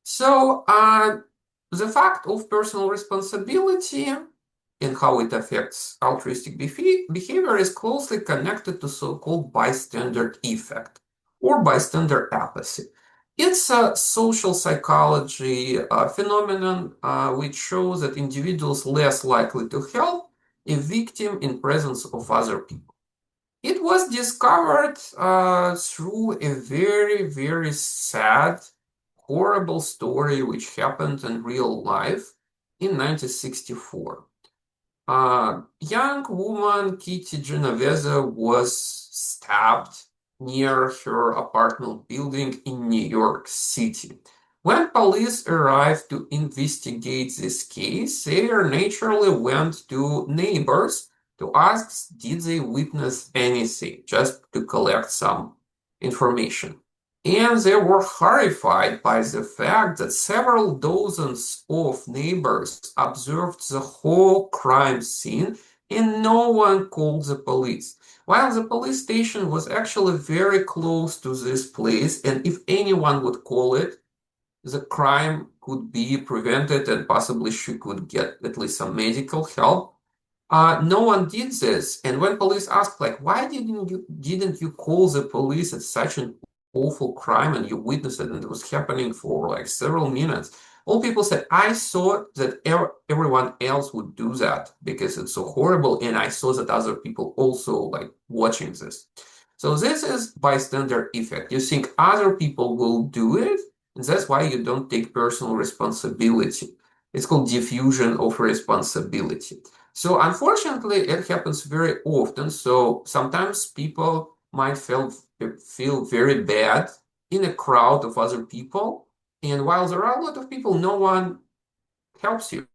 So the fact of personal responsibility and how it affects altruistic behavior is closely connected to so-called bystander effect or bystander apathy. It's a social psychology phenomenon which shows that individuals less likely to help a victim in presence of other people. It was discovered through a very, very sad horrible story which happened in real life in 1964. Young woman Kitty Genovese was stabbed near her apartment building in New York City. When police arrived to investigate this case, they naturally went to neighbors to ask did they witness anything, just to collect some information. And they were horrified by the fact that several dozens of neighbors observed the whole crime scene and no one called the police. While the police station was actually very close to this place, and if anyone would call it, the crime could be prevented and possibly she could get at least some medical help. No one did this, and when police asked, like, why didn't you call the police at such an awful crime and you witnessed it and it was happening for like several minutes? All people said, I saw that everyone else would do that because it's so horrible, and I saw that other people also like watching this. So this is bystander effect. You think other people will do it, and that's why you don't take personal responsibility. It's called diffusion of responsibility. So unfortunately, it happens very often. So sometimes people might feel very bad in a crowd of other people. And while there are a lot of people, no one helps you.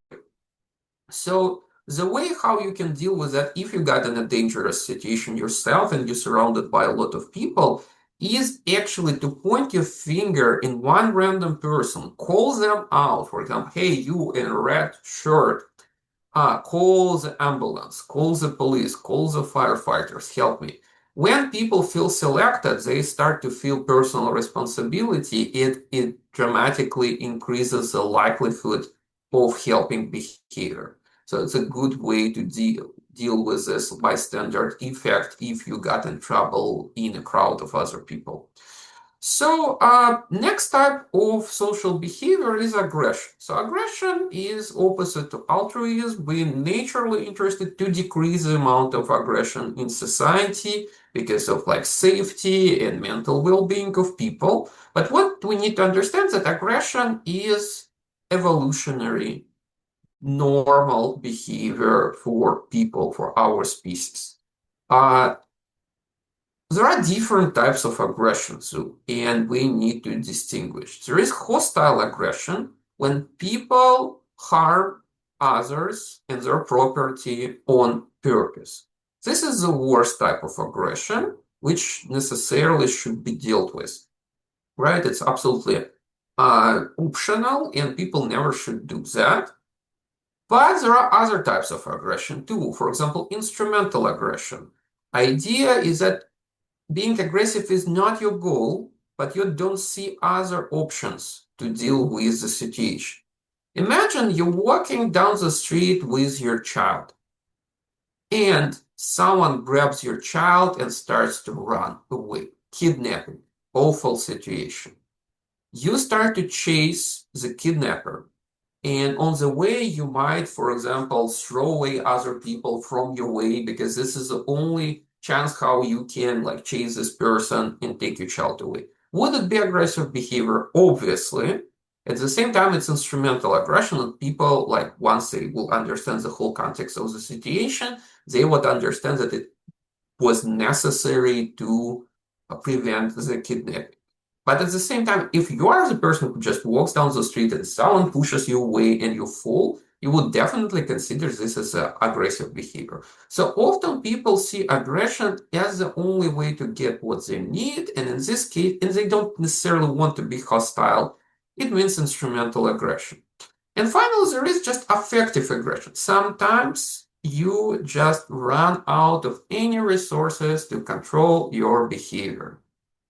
So the way how you can deal with that, if you got in a dangerous situation yourself and you're surrounded by a lot of people, is actually to point your finger in one random person, call them out. For example, hey, you in a red shirt, call the ambulance, call the police, call the firefighters, help me. When people feel selected, they start to feel personal responsibility. It dramatically increases the likelihood of helping behavior. So it's a good way to deal with this bystander effect if you got in trouble in a crowd of other people. So next type of social behavior is aggression. So aggression is opposite to altruism. We're naturally interested to decrease the amount of aggression in society because of like safety and mental well-being of people. But what we need to understand that aggression is evolutionary, normal behavior for people, for our species. There are different types of aggression, and we need to distinguish. There is hostile aggression when people harm others and their property on purpose. This is the worst type of aggression, which necessarily should be dealt with, right? It's absolutely optional, and people never should do that. But there are other types of aggression too. For example, instrumental aggression. Idea is that being aggressive is not your goal, but you don't see other options to deal with the situation. Imagine you're walking down the street with your child, and someone grabs your child and starts to run away. Kidnapping. Awful situation. You start to chase the kidnapper, and on the way, you might, for example, throw away other people from your way because this is the only chance how you can like chase this person and take your child away. Would it be aggressive behavior? Obviously. At the same time, it's instrumental aggression, and people, like, once they will understand the whole context of the situation, they would understand that it was necessary to prevent the kidnapping. But at the same time, if you are the person who just walks down the street and someone pushes you away and you fall, you would definitely consider this as aggressive behavior. So often people see aggression as the only way to get what they need, and in this case, and they don't necessarily want to be hostile. It means instrumental aggression. And finally, there is just affective aggression. Sometimes you just run out of any resources to control your behavior.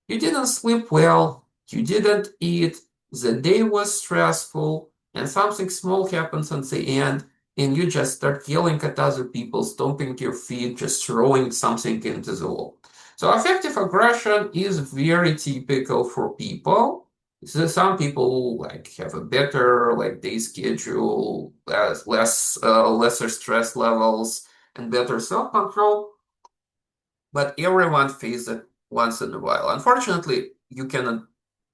You didn't sleep well, you didn't eat, the day was stressful, and something small happens at the end, and you just start yelling at other people, stomping your feet, just throwing something into the wall. So affective aggression is very typical for people. So some people like have a better like day schedule, lesser stress levels, and better self-control. But everyone faces it once in a while. Unfortunately, you cannot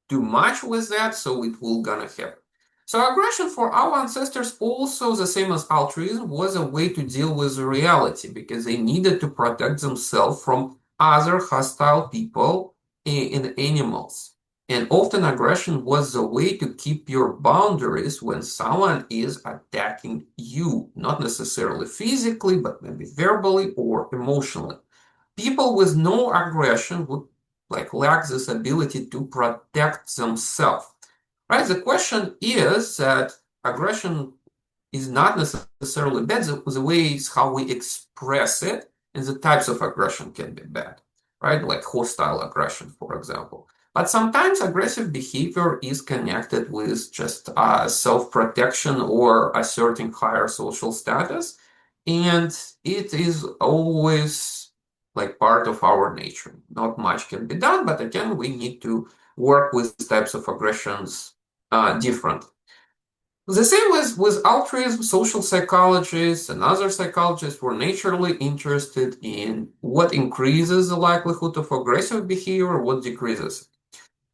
too much with that, so it will gonna happen. So aggression for our ancestors, also the same as altruism, was a way to deal with reality because they needed to protect themselves from other hostile people and animals. And often aggression was the way to keep your boundaries when someone is attacking you, not necessarily physically, but maybe verbally or emotionally. People with no aggression would lack this ability to protect themselves. Right? The question is that aggression is not necessarily bad. The ways how we express it and the types of aggression can be bad, right? Like hostile aggression, for example. But sometimes aggressive behavior is connected with just self-protection or asserting higher social status. And it is always part of our nature. Not much can be done, but again, we need to work with types of aggressions different. The same with altruism, social psychologists and other psychologists were naturally interested in what increases the likelihood of aggressive behavior, what decreases.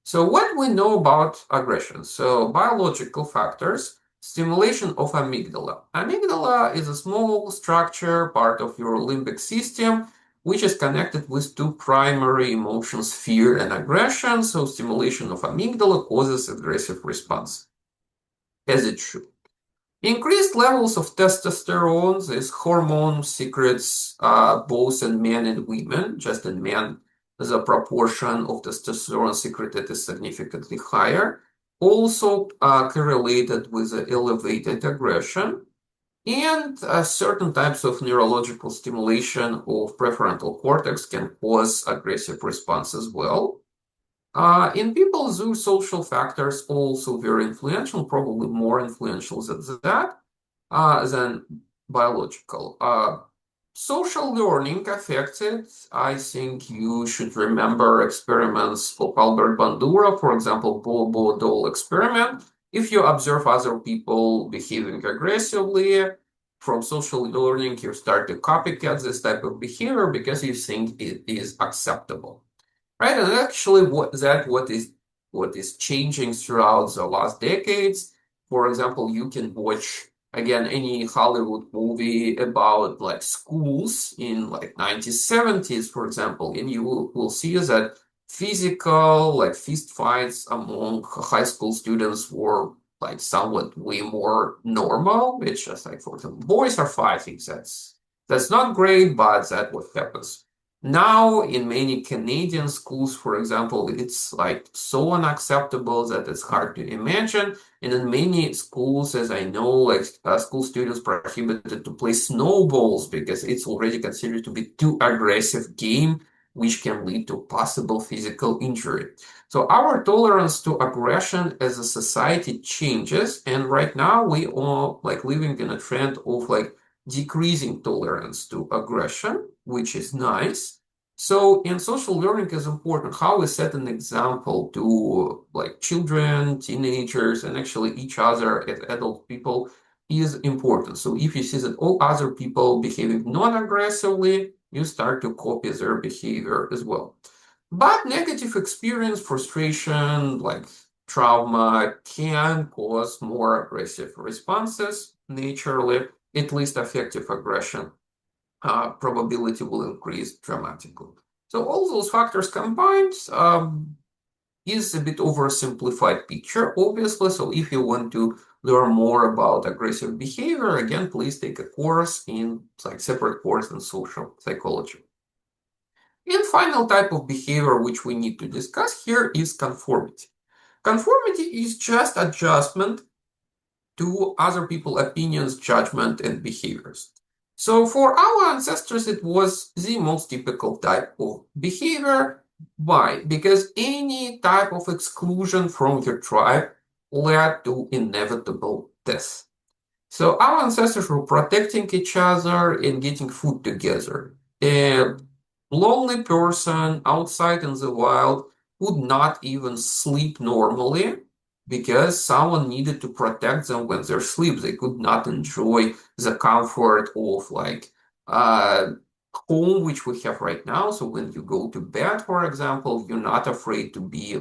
So what we know about aggression? So biological factors, stimulation of amygdala. Amygdala is a small structure, part of your limbic system, which is connected with two primary emotions, fear and aggression. So stimulation of amygdala causes aggressive response, as it should. Increased levels of testosterone, this hormone secretes both in men and women. Just in men, the proportion of testosterone secreted is significantly higher. Also correlated with elevated aggression and certain types of neurological stimulation of prefrontal cortex can cause aggressive response as well. In people, those social factors also very influential, probably more influential than that than biological. Social learning affected. I think you should remember experiments of Albert Bandura, for example, Bobo doll experiment. If you observe other people behaving aggressively, from social learning, you start to copycat this type of behavior because you think it is acceptable. Right, and actually, what is changing throughout the last decades. For example, you can watch again any Hollywood movie about schools in 1970s, for example, and you will see that physical fist fights among high school students were somewhat way more normal. It's just for example, boys are fighting. That's not great, but that's what happens. Now, in many Canadian schools, for example, it's so unacceptable that it's hard to imagine. And in many schools, as I know, school students prohibited to play snowballs because it's already considered to be too aggressive game, which can lead to possible physical injury. So our tolerance to aggression as a society changes, and right now we are living in a trend of decreasing tolerance to aggression, which is nice. So in social learning is important how we set an example to children, teenagers, and actually each other as adult people is important. So if you see that all other people behaving non-aggressively, you start to copy their behavior as well. But negative experience, frustration, trauma can cause more aggressive responses naturally, at least affective aggression probability will increase dramatically. So all those factors combined is a bit oversimplified picture, obviously. So if you want to learn more about aggressive behavior, again, please take a course in separate course in social psychology. And final type of behavior which we need to discuss here is conformity. Conformity is just adjustment to other people's opinions, judgment, and behaviors. So for our ancestors, it was the most typical type of behavior. Why? Because any type of exclusion from your tribe led to inevitable death. So our ancestors were protecting each other and getting food together. A lonely person outside in the wild would not even sleep normally because someone needed to protect them when they sleep. They could not enjoy the comfort of uh, home, which we have right now. So when you go to bed, for example, you're not afraid to be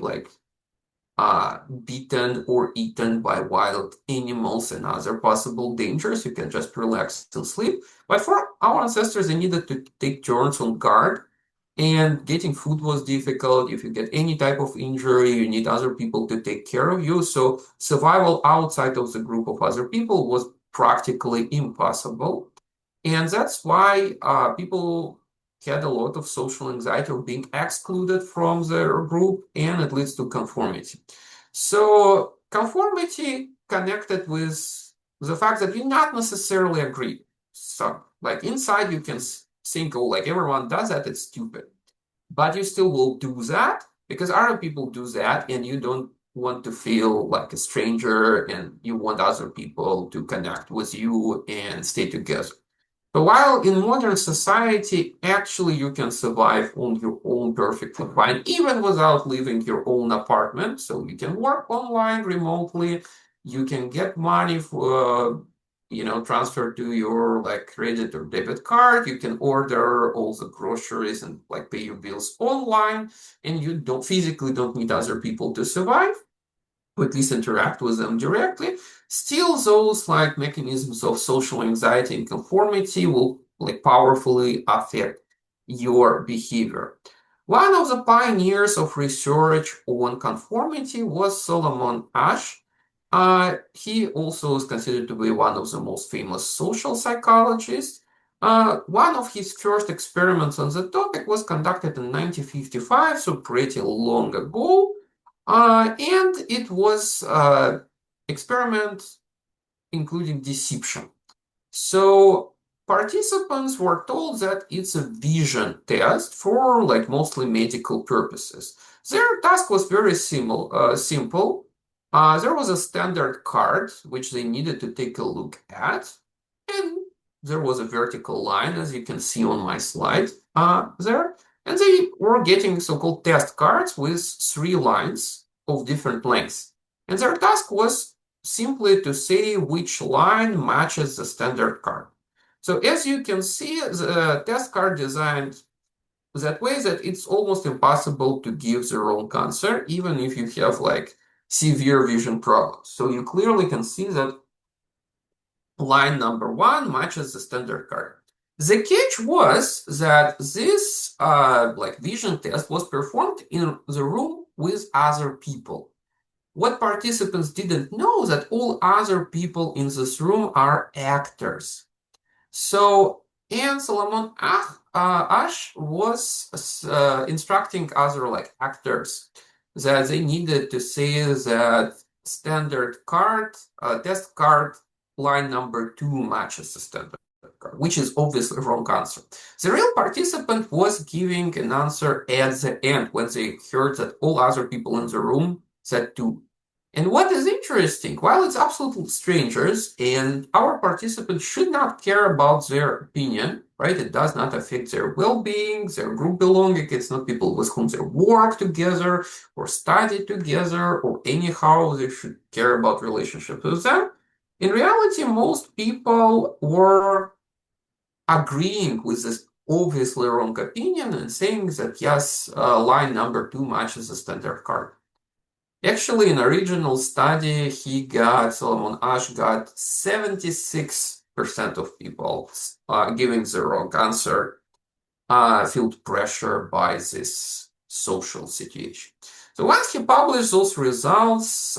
beaten or eaten by wild animals and other possible dangers. You can just relax and sleep. But for our ancestors, they needed to take turns on guard, and getting food was difficult. If you get any type of injury, you need other people to take care of you. So survival outside of the group of other people was practically impossible. And that's why people had a lot of social anxiety of being excluded from their group, and it leads to conformity. So conformity connected with the fact that you not necessarily agree. So like inside you can think, oh, like everyone does that, it's stupid. But you still will do that because other people do that, and you don't want to feel like a stranger, and you want other people to connect with you and stay together. But while in modern society, actually you can survive on your own perfectly fine, even without leaving your own apartment. So you can work online remotely, you can get money for, transfer to your like credit or debit card, you can order all the groceries and like pay your bills online, and you don't physically don't need other people to survive, or at least interact with them directly. Still, those like mechanisms of social anxiety and conformity will like powerfully affect your behavior. One of the pioneers of research on conformity was Solomon Asch. He also is considered to be one of the most famous social psychologists. One of his first experiments on the topic was conducted in 1955, so pretty long ago. And it was experiment including deception. So participants were told that it's a vision test for like mostly medical purposes. Their task was very simple. There was a standard card which they needed to take a look at, and there was a vertical line, as you can see on my slide there. And they were getting so-called test cards with 3 lines of different lengths. And their task was simply to say which line matches the standard card. So as you can see, the test card designed that way that it's almost impossible to give the wrong answer, even if you have like severe vision problems. So you clearly can see that line number 1 matches the standard card. The catch was that this like vision test was performed in the room with other people. What participants didn't know that all other people in this room are actors. So, and Solomon Asch was instructing other like actors that they needed to say that standard card, test card line number 2 matches the standard card, which is obviously the wrong answer. The real participant was giving an answer at the end when they heard that all other people in the room said 2. And what is interesting, while it's absolutely strangers and our participants should not care about their opinion, right? It does not affect their well-being, their group belonging. It's not people with whom they work together or study together, or anyhow they should care about relationships with them. In reality, most people were agreeing with this obviously wrong opinion and saying that yes, line number 2 matches the standard card. Actually, in original study, Solomon Asch got 76% of people giving the wrong answer, felt pressure by this social situation. So once he published those results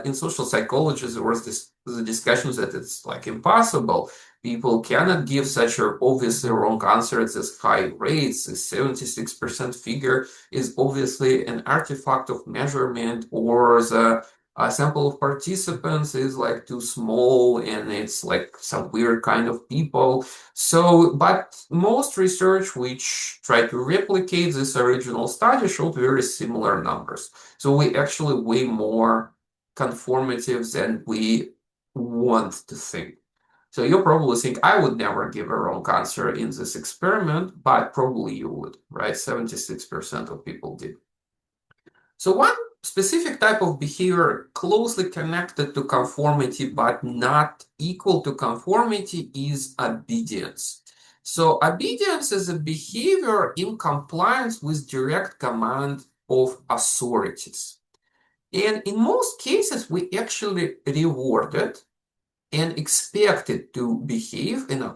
in social psychology, there was the discussion that it's like impossible. People cannot give such an obviously wrong answer at this high rates. The 76% figure is obviously an artifact of measurement, or the sample of participants is like too small and it's like some weird kind of people. So, but most research which tried to replicate this original study showed very similar numbers. So we actually way more conformative than we want to think. So you probably think I would never give a wrong answer in this experiment, but probably you would, right? 76% of people did. So one specific type of behavior closely connected to conformity but not equal to conformity is obedience. So obedience is a behavior in compliance with direct command of authorities. And in most cases, we actually rewarded and expected to behave in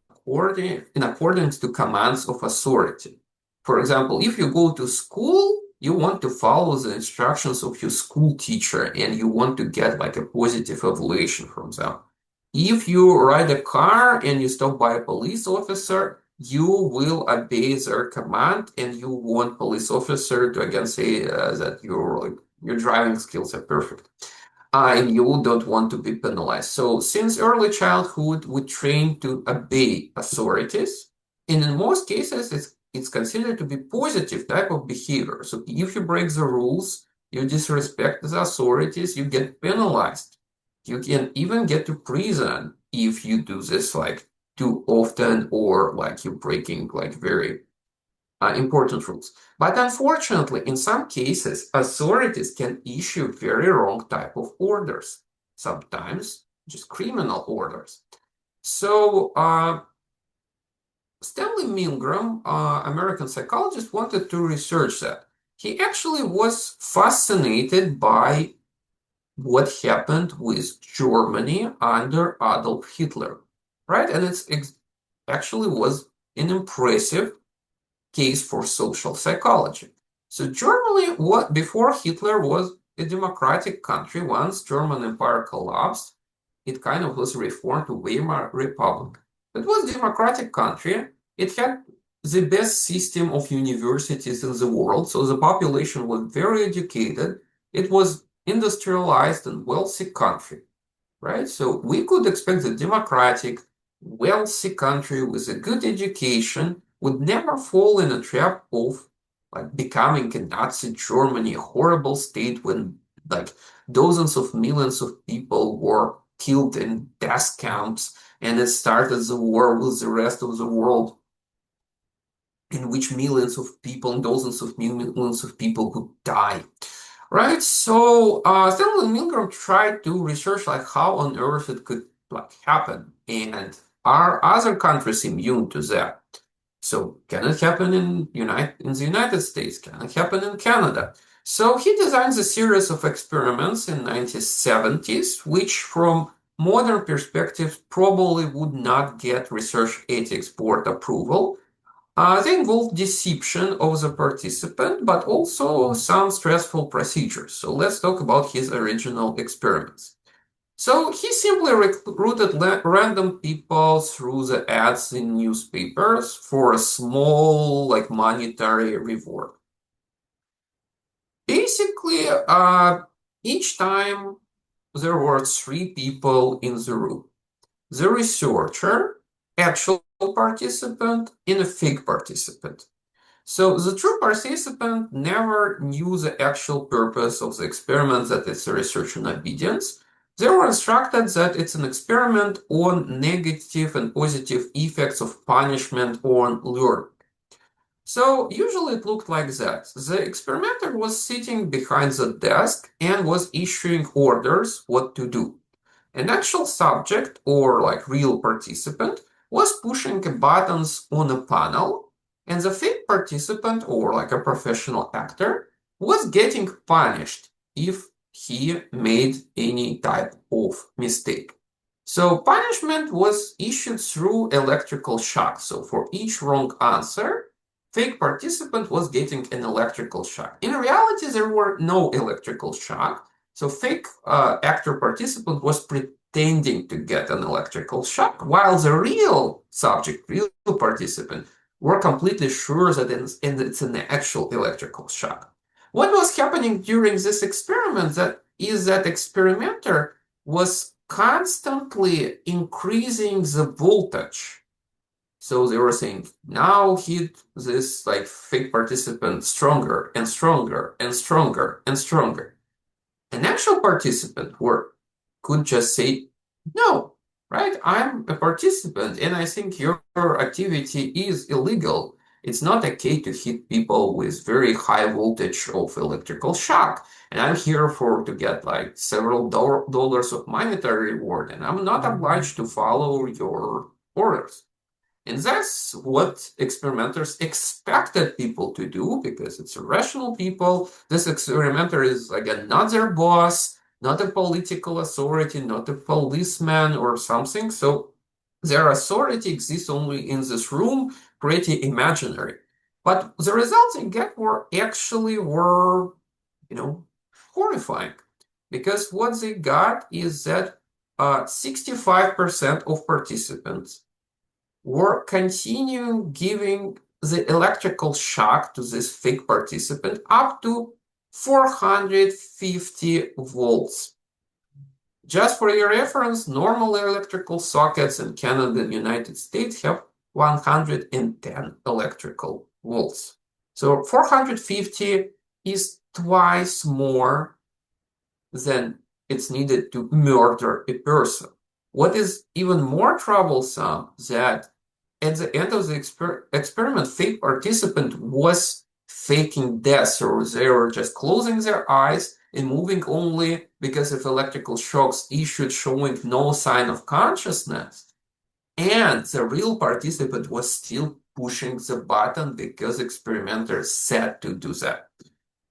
accordance to commands of authority. For example, if you go to school, you want to follow the instructions of your school teacher and you want to get like a positive evaluation from them. If you ride a car and you stop by a police officer, you will obey their command and you want police officer to again say that your driving skills are perfect and you don't want to be penalized. So since early childhood, we train to obey authorities, and in most cases, it's considered to be positive type of behavior. So if you break the rules, you disrespect the authorities, you get penalized. You can even get to prison if you do this like too often or like you're breaking like very important rules. But unfortunately, in some cases, authorities can issue very wrong type of orders, sometimes just criminal orders. So Stanley Milgram, American psychologist, wanted to research that. He actually was fascinated by what happened with Germany under Adolf Hitler, right? And it's actually was an impressive case for social psychology. So Germany, before Hitler, was a democratic country. Once German Empire collapsed, it kind of was reformed to Weimar Republic. It was a democratic country. It had the best system of universities in the world, so the population was very educated. It was industrialized and wealthy country, right? So we could expect the democratic, wealthy country with a good education would never fall in a trap of like becoming a Nazi Germany, a horrible state when like dozens of millions of people were killed in death camps and it started the war with the rest of the world in which millions of people and dozens of millions of people would die. Right, so Stanley Milgram tried to research like how on earth it could like happen, and are other countries immune to that? So can it happen in the United States? Can it happen in Canada? So he designed a series of experiments in 1970s, which from modern perspectives probably would not get research ethics board approval. They involve deception of the participant, but also some stressful procedures. So let's talk about his original experiments. So he simply recruited random people through the ads in newspapers for a small, like monetary reward. Basically, each time there were three people in the room. The researcher, actual participant, and a fake participant. So the true participant never knew the actual purpose of the experiment, that it's a research on obedience. They were instructed that it's an experiment on negative and positive effects of punishment on learning. So usually it looked like that. The experimenter was sitting behind the desk and was issuing orders what to do. An actual subject or like real participant was pushing buttons on a panel, and the fake participant or like a professional actor was getting punished if he made any type of mistake. So punishment was issued through electrical shock. So for each wrong answer, fake participant was getting an electrical shock. In reality, there were no electrical shock. So fake actor participant was pretending to get an electrical shock, while the real subject, real participant, were completely sure that it's an actual electrical shock. What was happening during this experiment that experimenter was constantly increasing the voltage. So they were saying, now hit this like fake participant stronger and stronger and stronger and stronger. An actual participant could just say, no, right? I'm a participant and I think your activity is illegal. It's not okay to hit people with very high voltage of electrical shock. And I'm here to get like several dollars of monetary reward, and I'm not obliged to follow your orders. And that's what experimenters expected people to do because it's rational people. This experimenter is, again, not their boss, not a political authority, not a policeman or something. So their authority exists only in this room, pretty imaginary. But the results they get were horrifying. Because what they got is that 65% of participants were continuing giving the electrical shock to this fake participant up to 450 volts. Just for your reference, normal electrical sockets in Canada and United States have 110 electrical volts. So 450 is twice more than it's needed to murder a person. What is even more troublesome that at the end of the experiment, fake participant was faking death, so they were just closing their eyes and moving only because of electrical shocks issued, showing no sign of consciousness. And the real participant was still pushing the button because experimenters said to do that.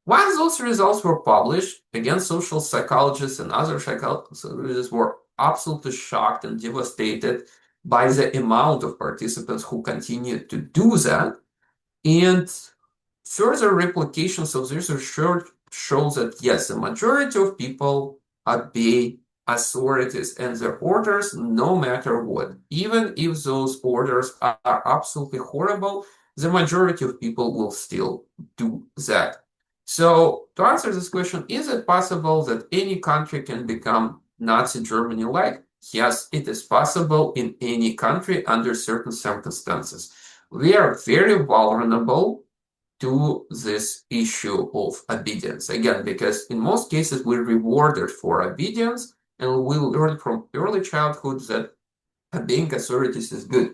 Once those results were published, again, social psychologists and other psychologists were absolutely shocked and devastated by the amount of participants who continued to do that. And further replications of this research shows that, yes, the majority of people obey authorities and their orders no matter what. Even if those orders are absolutely horrible, the majority of people will still do that. So to answer this question, is it possible that any country can become Nazi Germany-like? Yes, it is possible in any country under certain circumstances. We are very vulnerable to this issue of obedience. Again, because in most cases we're rewarded for obedience, and we learn from early childhood that obeying authorities is good.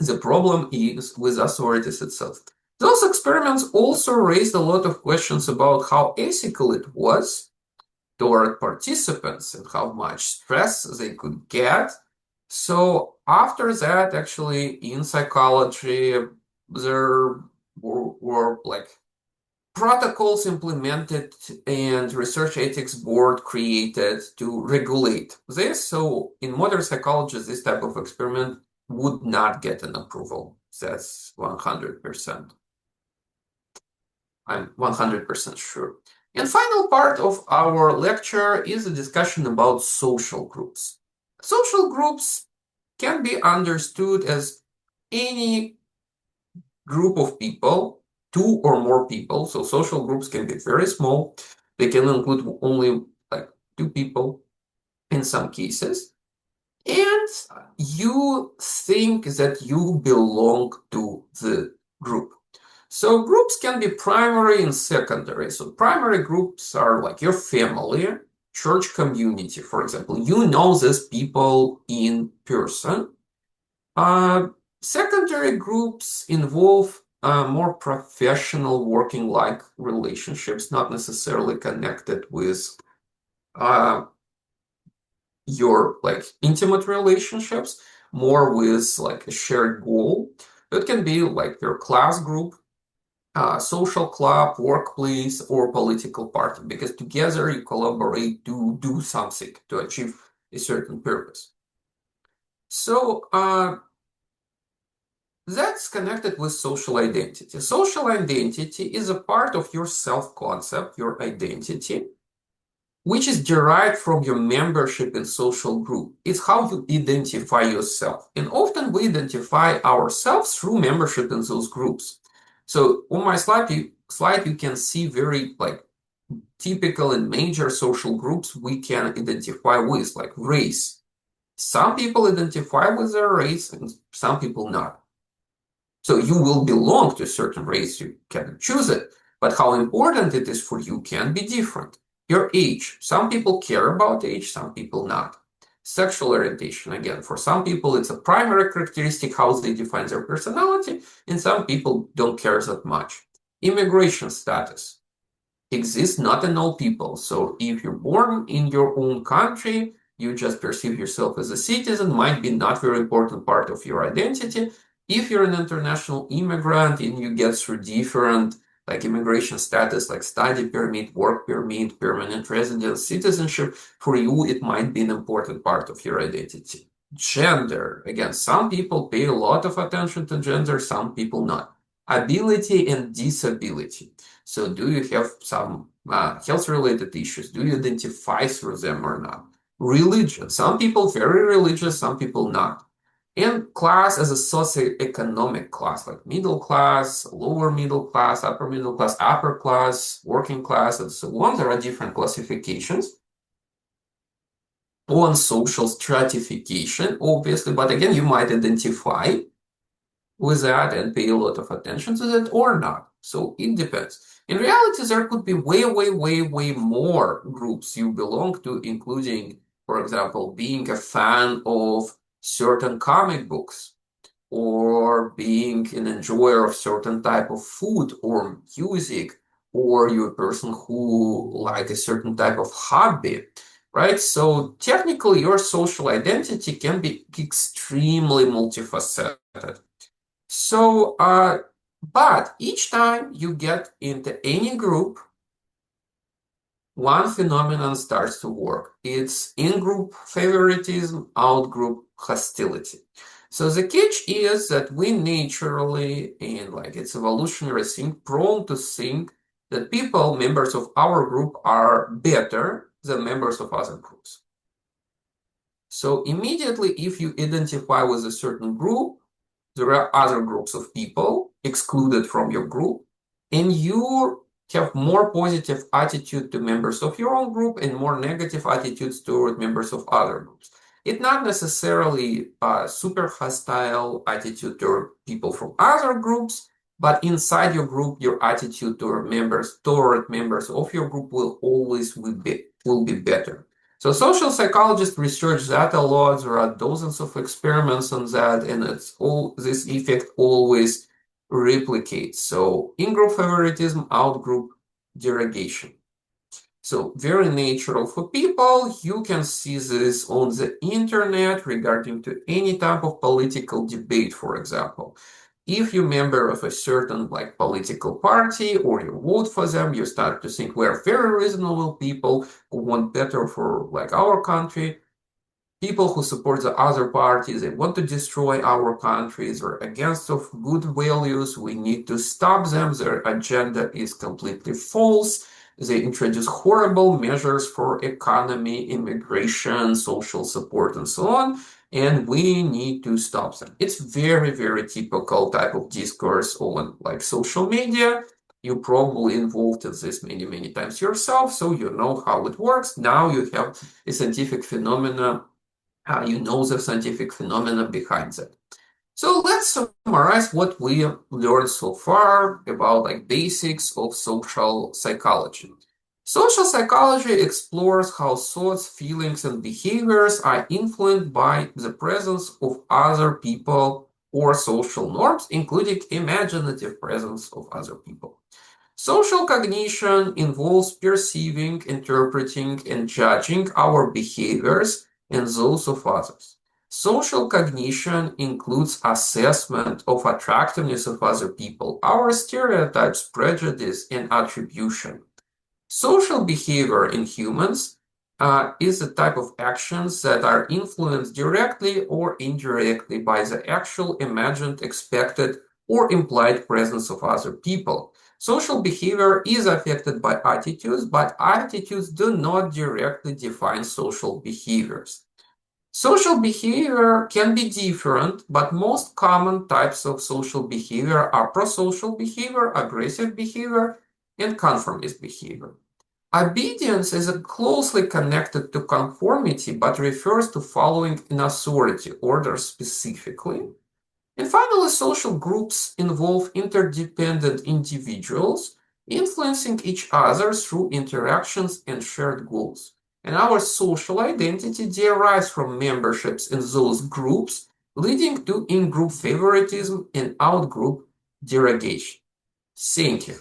The problem is with authorities itself. Those experiments also raised a lot of questions about how ethical it was toward participants and how much stress they could get. So after that, actually, in psychology, there were like protocols implemented and research ethics board created to regulate this. So in modern psychology, this type of experiment would not get an approval. That's 100%. I'm 100% sure. And final part of our lecture is a discussion about social groups. Social groups can be understood as any group of people, two or more people. So social groups can be very small. They can include only like two people in some cases. And you think that you belong to the group. So groups can be primary and secondary. So primary groups are like your family, church community, for example. You know these people in person. Secondary groups involve more professional working-like relationships, not necessarily connected with your like intimate relationships, more with like a shared goal. It can be like your class group, social club, workplace, or political party, because together you collaborate to do something to achieve a certain purpose. So that's connected with social identity. Social identity is a part of your self-concept, your identity, which is derived from your membership in social group. It's how you identify yourself. And often we identify ourselves through membership in those groups. So on my slide you can see very like typical and major social groups we can identify with, like race. Some people identify with their race and some people not. So you will belong to a certain race, you can choose it, but how important it is for you can be different. Your age, some people care about age, some people not. Sexual orientation, again, for some people it's a primary characteristic, how they define their personality, and some people don't care that much. Immigration status exists not in all people, so if you're born in your own country, you just perceive yourself as a citizen might be not very important part of your identity. If you're an international immigrant and you get through different like immigration status, like study permit, work permit, permanent residence, citizenship, for you, it might be an important part of your identity. Gender, again, some people pay a lot of attention to gender, some people not. Ability and disability. So do you have some health-related issues? Do you identify through them or not? Religion. Some people very religious, some people not. And class as a socioeconomic class, like middle class, lower middle class, upper class, working class, and so on. There are different classifications on social stratification, obviously, but again, you might identify with that and pay a lot of attention to that or not. So it depends. In reality, there could be way more groups you belong to, including, for example, being a fan of certain comic books or being an enjoyer of certain type of food or music, or you're a person who like a certain type of hobby, right? So technically, your social identity can be extremely multifaceted. So, but each time you get into any group, one phenomenon starts to work. It's in-group favoritism, out-group hostility. So the catch is that we naturally, and like it's evolutionary thing, prone to think that people, members of our group, are better than members of other groups. So immediately, if you identify with a certain group, there are other groups of people excluded from your group, and you have more positive attitude to members of your own group and more negative attitudes toward members of other groups. It's not necessarily a super hostile attitude toward people from other groups, but inside your group, your attitude toward members of your group will always be better. So social psychologists research that a lot. There are dozens of experiments on that, and it's all this effect always replicates. So in-group favoritism, out-group derogation. So very natural for people. You can see this on the internet regarding to any type of political debate, for example. If you're a member of a certain like political party or you vote for them, you start to think we're very reasonable people who want better for like our country. People who support the other parties, they want to destroy our countries, they're against of good values. We need to stop them. Their agenda is completely false. They introduce horrible measures for economy, immigration, social support, and so on. And we need to stop them. It's very typical type of discourse on like social media. You're probably involved in this many times yourself, so you know how it works. Now you have a scientific phenomena, you know the scientific phenomena behind that. So let's summarize what we learned so far about like basics of social psychology. Social psychology explores how thoughts, feelings, and behaviors are influenced by the presence of other people or social norms, including imaginative presence of other people. Social cognition involves perceiving, interpreting, and judging our behaviors and those of others. Social cognition includes assessment of attractiveness of other people, our stereotypes, prejudice, and attribution. Social behavior in humans is a type of actions that are influenced directly or indirectly by the actual, imagined, expected, or implied presence of other people. Social behavior is affected by attitudes, but attitudes do not directly define social behaviors. Social behavior can be different, but most common types of social behavior are prosocial behavior, aggressive behavior, and conformist behavior. Obedience is closely connected to conformity, but refers to following an authority order specifically. And finally, social groups involve interdependent individuals influencing each other through interactions and shared goals. And our social identity derives from memberships in those groups, leading to in-group favoritism and out-group derogation. Thank you.